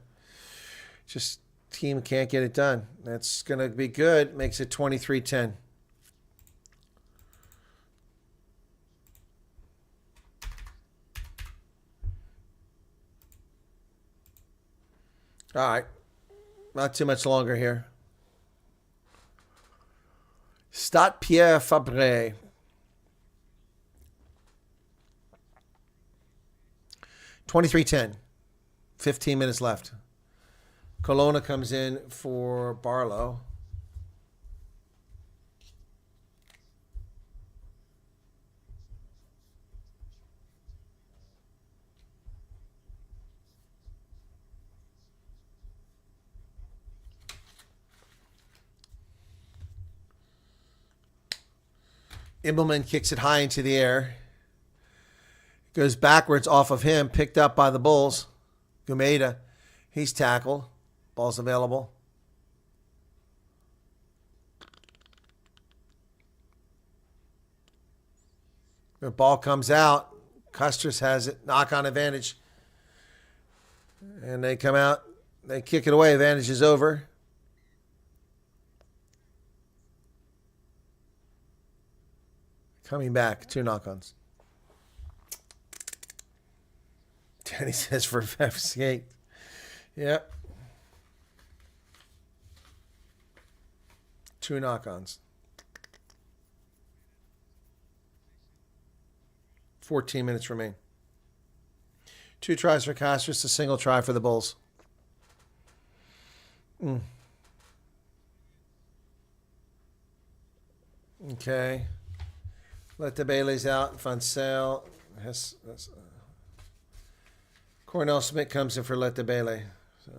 Just team can't get it done. That's going to be good. Makes it 23-10. All right. Not too much longer here. Stade Pierre Fabre. 23-10. 15 minutes left. Colonna comes in for Barlow. Immelman kicks it high into the air. Goes backwards off of him, picked up by the Bulls. Gumeda, he's tackled. Ball's available. The ball comes out. Castres has it. Knock-on advantage. And they come out. They kick it away. Advantage is over. Coming back. 2 knock-ons. Danny says for FCA. Yep. 2 knock-ons. 14 minutes remain. 2 tries for Castres, a single try for the Bulls. Okay. Let the Bailey's out. Foncel. Cornell Smith comes in for Let the Bailey. So.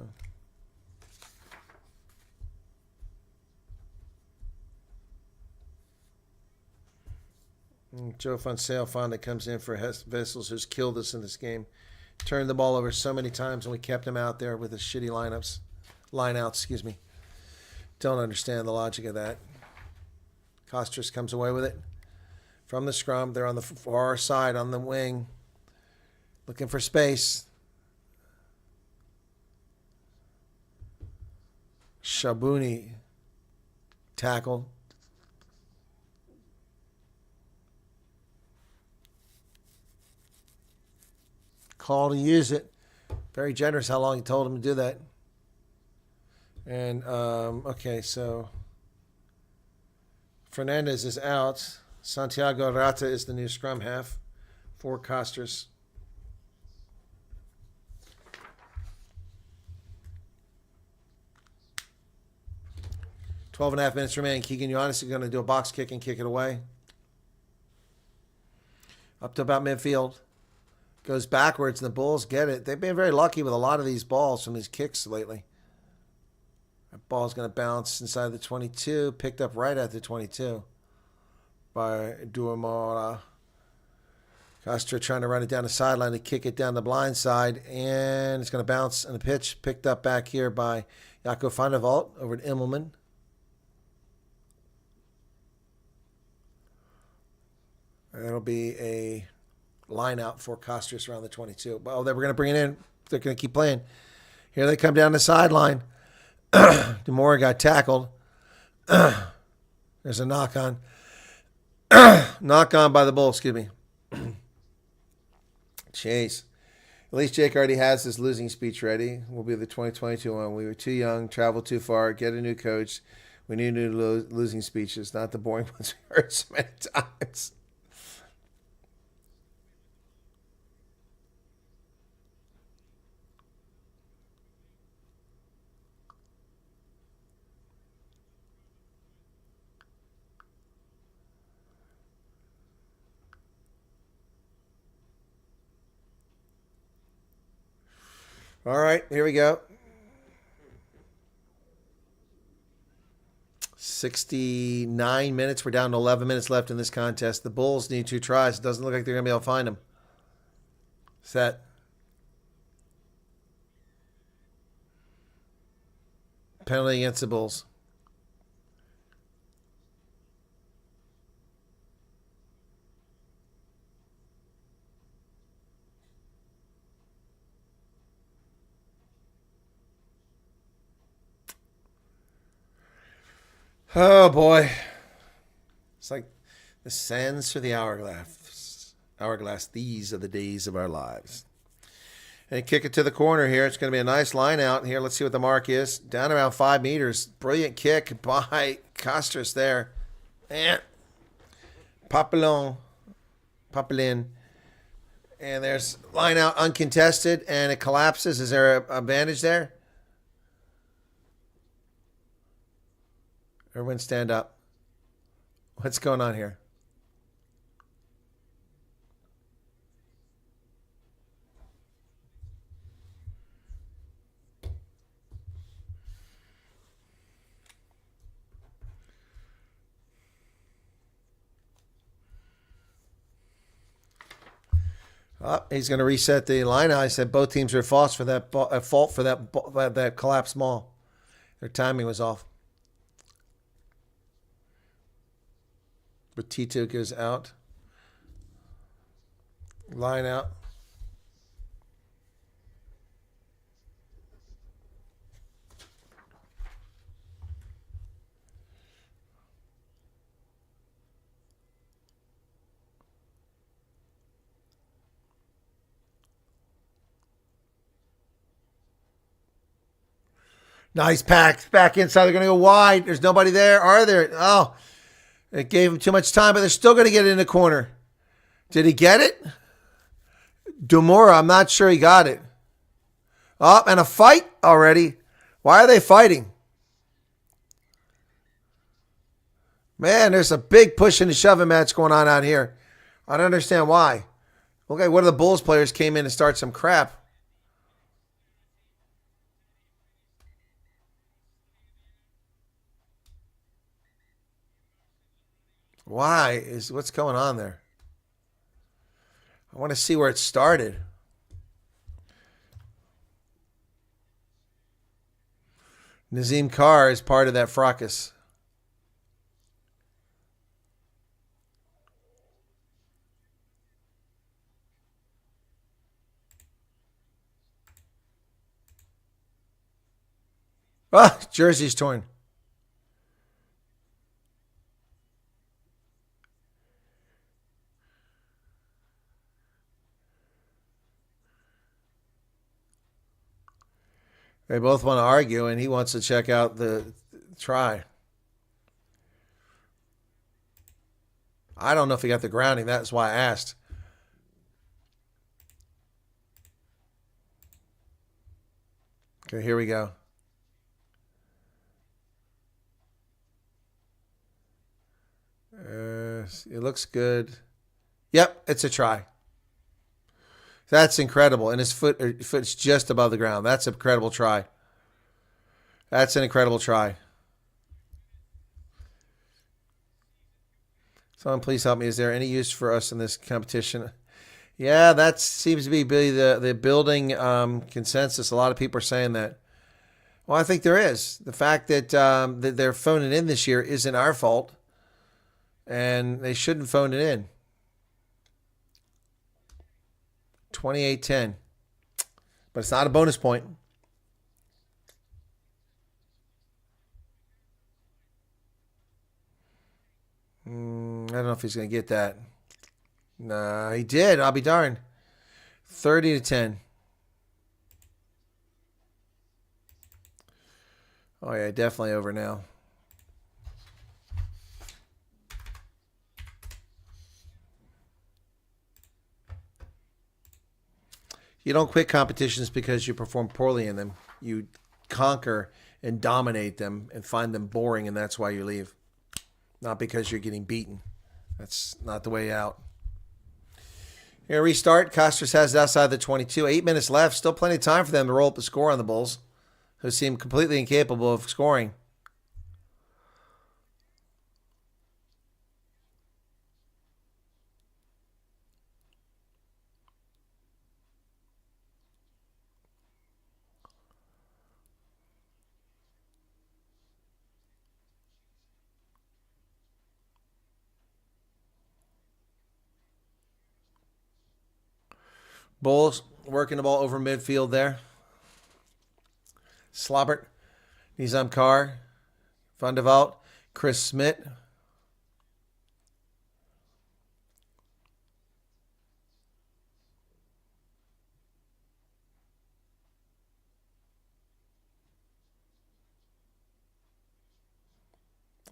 Joe Foncel finally comes in for Vessels, who's killed us in this game. Turned the ball over so many times, and we kept him out there with his shitty lineouts. Don't understand the logic of that. Castres comes away with it from the scrum. They're on the far side on the wing, looking for space. Shabuni tackled. Call to use it. Very generous how long he told him to do that. And, okay, so Fernandez is out. Santiago Rata is the new scrum half for Castres. Twelve and a half minutes remain. Keegan Ioannis is going to do a box kick and kick it away. Up to about midfield. Goes backwards, and the Bulls get it. They've been very lucky with a lot of these balls from these kicks lately. That ball's going to bounce inside the 22. Picked up right at the 22 by Duamora. Castres trying to run it down the sideline to kick it down the blind side. And it's going to bounce in the pitch. Picked up back here by Jaco van der Walt over to Immelman. It'll be a line out for Castres around the 22. Well, they were going to bring it in. They're going to keep playing. Here they come down the sideline. DeMora got tackled. There's a knock-on. Knock-on by the Bulls, excuse me. Chase. At least Jake already has his losing speech ready. We'll be the 2022 one. We were too young, traveled too far, get a new coach. We need new losing speeches, not the boring ones we heard so many times. All right, here we go. 69 minutes. We're down to 11 minutes left in this contest. The Bulls need 2 tries. It doesn't look like they're going to be able to find them. Set. Penalty against the Bulls. Oh, boy. It's like the sands through the hourglass. These are the days of our lives. And kick it to the corner here. It's going to be a nice line out here. Let's see what the mark is. Down around 5 meters. Brilliant kick by Castres there. And Papelin. And there's line out uncontested, and it collapses. Is there a advantage there? Everyone stand up. What's going on here? Oh, he's going to reset the line. I said both teams are at fault for that that collapsed maul. Their timing was off. But Tito goes out. Line out. Nice pack. Back inside. They're going to go wide. There's nobody there. Are there? Oh, it gave him too much time, but they're still going to get it in the corner. Did he get it? Dumora, I'm not sure he got it. Oh, and a fight already. Why are they fighting? Man, there's a big push and shoving match going on out here. I don't understand why. Okay, one of the Bulls players came in and started some crap. What's going on there? I want to see where it started. Nazim Carr is part of that fracas. Ah, jersey's torn. They both want to argue, and he wants to check out the try. I don't know if he got the grounding. That's why I asked. Okay, here we go. It looks good. Yep, it's a try. That's incredible. And his foot's just above the ground. That's an incredible try. That's an incredible try. Someone please help me. Is there any use for us in this competition? Yeah, that seems to be the building consensus. A lot of people are saying that. Well, I think there is. The fact that they're phoning in this year isn't our fault. And they shouldn't phone it in. 28-10. But it's not a bonus point. I don't know if he's going to get that. Nah, he did. I'll be darned. 30-10. Oh, yeah, definitely over now. You don't quit competitions because you perform poorly in them. You conquer and dominate them and find them boring, and that's why you leave. Not because you're getting beaten. That's not the way out. Here, restart. Castres has it outside the 22. 8 minutes left. Still plenty of time for them to roll up the score on the Bulls, who seem completely incapable of scoring. Bulls working the ball over midfield there. Slobbert, Nizam Carr, Van de Vault, Chris Smith.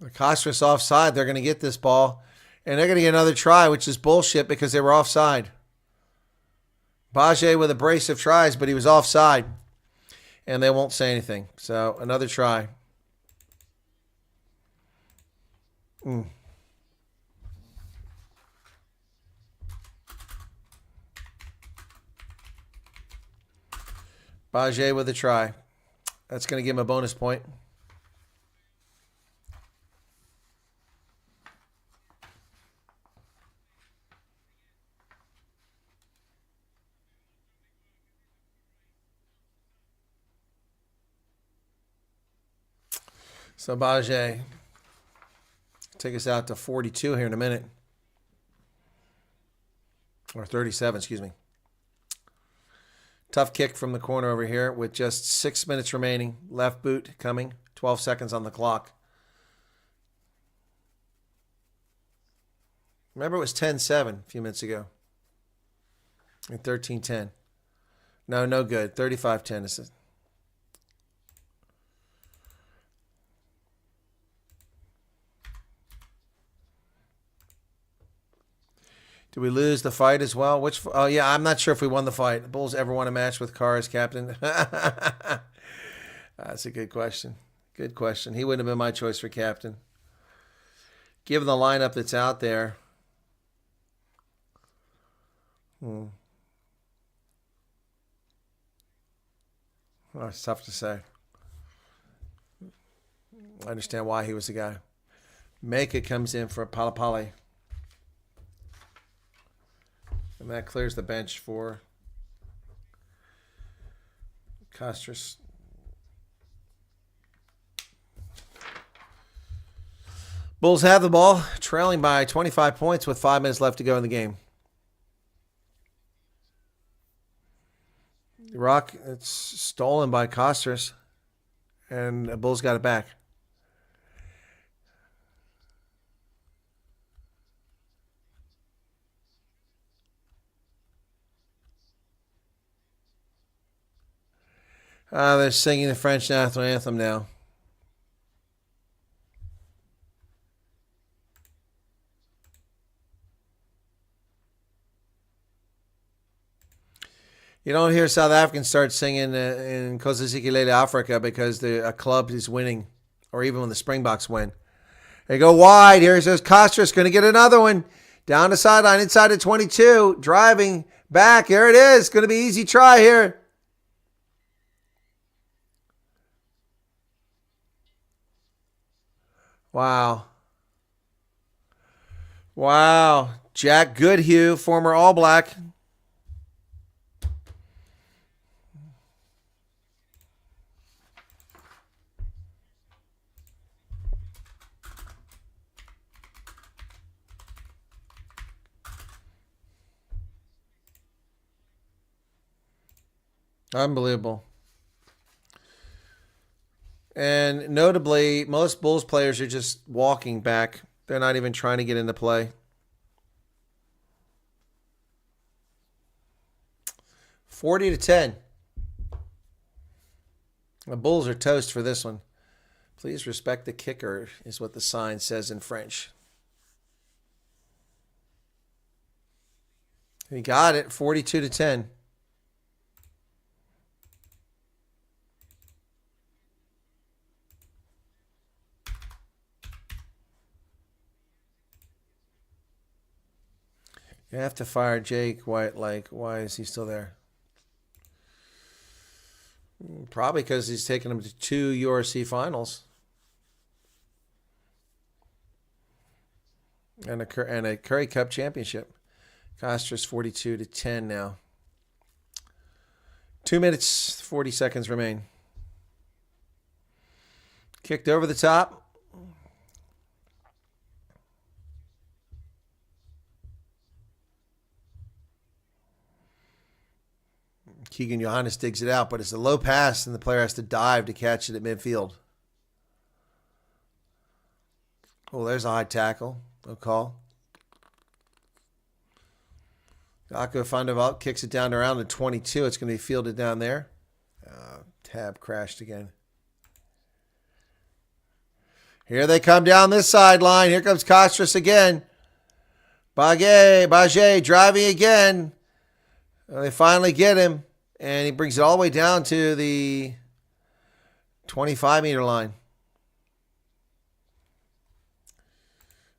The Castres offside. They're going to get this ball. And they're going to get another try, which is bullshit because they were offside. Bajé with a brace of tries, but he was offside. And they won't say anything. So, another try. Bajé with a try. That's going to give him a bonus point. So Bajé, take us out to 42 here in a minute. Or 37, excuse me. Tough kick from the corner over here with just 6 minutes remaining. Left boot coming. 12 seconds on the clock. Remember, it was 10-7 a few minutes ago. And 13-10. No good. 35-10. Did we lose the fight as well? Oh, yeah, I'm not sure if we won the fight. The Bulls ever won a match with Carr as captain? That's a good question. Good question. He wouldn't have been my choice for captain. Given the lineup that's out there. Oh, it's tough to say. I understand why he was the guy. Meka comes in for Palapale. And that clears the bench for Castres. Bulls have the ball, trailing by 25 points with 5 minutes left to go in the game. Rock, it's stolen by Castres, and the Bulls got it back. They're singing the French national anthem now. You don't hear South Africans start singing in Castres Secures Africa because a club is winning, or even when the Springboks win. They go wide. Here's Castres going to get another one. Down the sideline, inside of 22. Driving back. Here it is. Going to be easy try here. Wow. Wow. Jack Goodhue, former All Black. Unbelievable. And notably, most Bulls players are just walking back. They're not even trying to get into play. 40-10. The Bulls are toast for this one. Please respect the kicker is what the sign says in French. He got it, 42-10. You have to fire Jake White. Like, why is he still there? Probably because he's taken him to 2 URC finals. And a Curry Cup championship. Castres 42-10 now. 2 minutes, 40 seconds remain. Kicked over the top. Keegan Johannes digs it out, but it's a low pass, and the player has to dive to catch it at midfield. Oh, there's a high tackle. No call. Gakko Vanderveld kicks it down around to 22. It's going to be fielded down there. Tab crashed again. Here they come down this sideline. Here comes Castres again. Bajé driving again. They finally get him. And he brings it all the way down to the 25-meter line.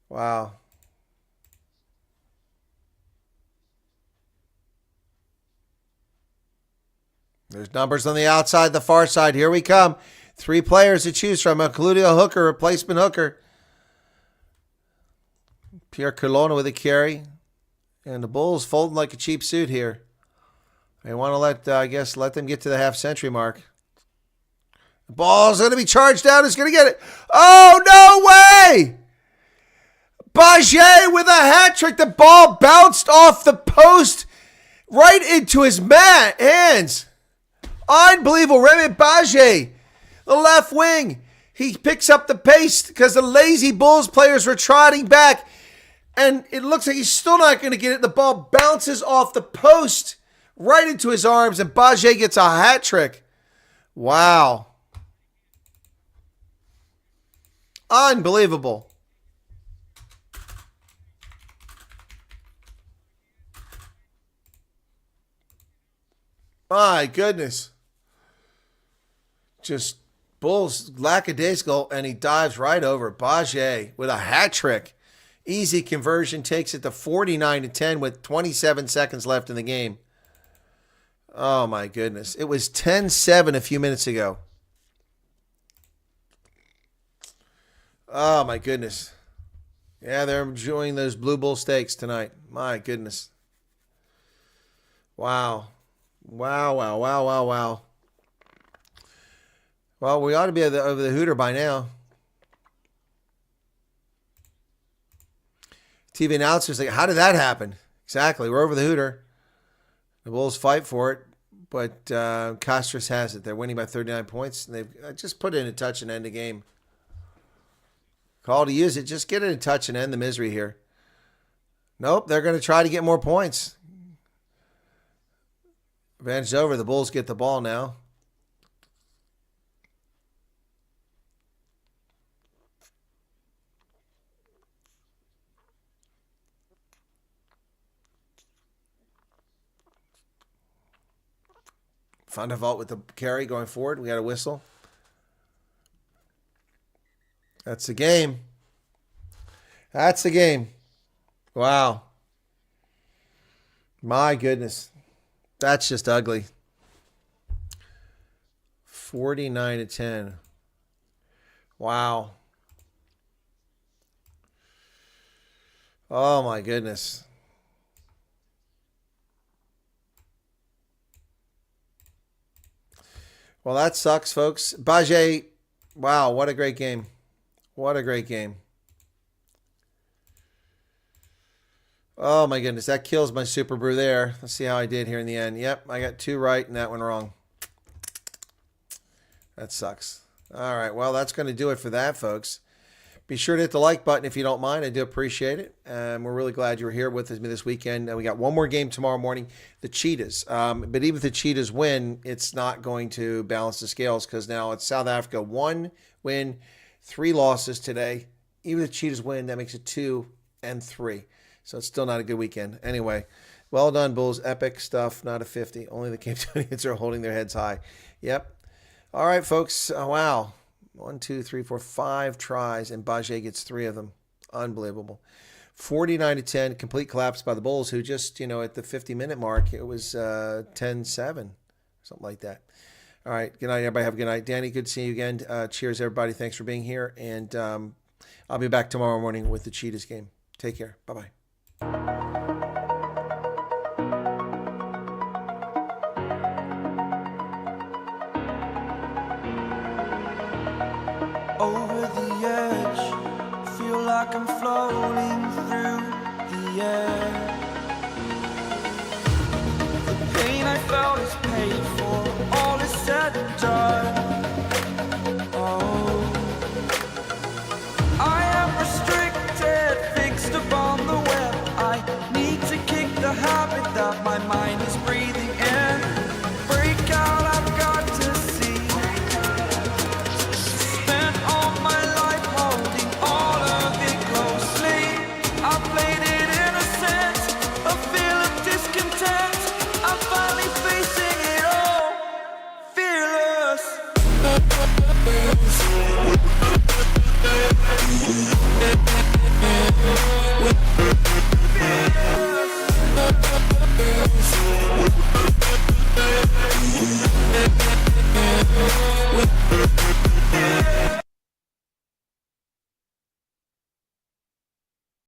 Wow. There's numbers on the outside, the far side. Here we come. 3 players to choose from, including a hooker, replacement hooker. Pierre Colonna with a carry. And the Bulls folding like a cheap suit here. They want to let them get to the half-century mark. The ball's going to be charged down. He's going to get it. Oh, no way! Baget with a hat trick. The ball bounced off the post right into his hands. Unbelievable. Remy Baget, the left wing. He picks up the pace because the Lazy Bulls players were trotting back. And it looks like he's still not going to get it. The ball bounces off the post right into his arms. And Baget gets a hat trick. Wow. Unbelievable. My goodness. Just Bulls lackadaisical, and he dives right over. Baget with a hat trick. Easy conversion, takes it to 49-10 with 27 seconds left in the game. Oh my goodness. It was 10-7 a few minutes ago. Oh my goodness. Yeah, they're enjoying those Blue Bull steaks tonight. My goodness. Wow. Wow. Well, we ought to be over the hooter by now. TV announcers like, how did that happen? Exactly. We're over the hooter. The Bulls fight for it, but Castres has it. They're winning by 39 points, and they've just put in a touch and end the game. Call to use it. Just get it in touch and end the misery here. Nope, they're going to try to get more points. Advantage over. The Bulls get the ball now. Van der Vault with the carry going forward. We got a whistle. That's the game. That's the game. Wow. My goodness. That's just ugly. 49-10. Wow. Oh my goodness. Well, that sucks, folks. Baget, wow, what a great game. What a great game. Oh, my goodness. That kills my Super Brew there. Let's see how I did here in the end. Yep, I got 2 right and that one wrong. That sucks. All right, well, that's going to do it for that, folks. Be sure to hit the like button if you don't mind. I do appreciate it. We're really glad you're here with us this weekend. We got one more game tomorrow morning, the Cheetahs. But even if the Cheetahs win, it's not going to balance the scales because now it's South Africa. 1 win, 3 losses today. Even if the Cheetahs win, that makes it 2 and 3. So it's still not a good weekend. Anyway, well done, Bulls. Epic stuff, not a 50. Only the Cape Townians are holding their heads high. Yep. All right, folks. Oh, wow. 1, 2, 3, 4, 5 tries, and Baget gets 3 of them. Unbelievable. 49-10, complete collapse by the Bulls, who just, at the 50-minute mark, it was 10-7, something like that. All right, good night, everybody. Have a good night. Danny, good to see you again. Cheers, everybody. Thanks for being here, and I'll be back tomorrow morning with the Cheetahs game. Take care. Bye-bye. Over the edge, feel like I'm floating through the air. The pain I felt is paid for, all is said and done.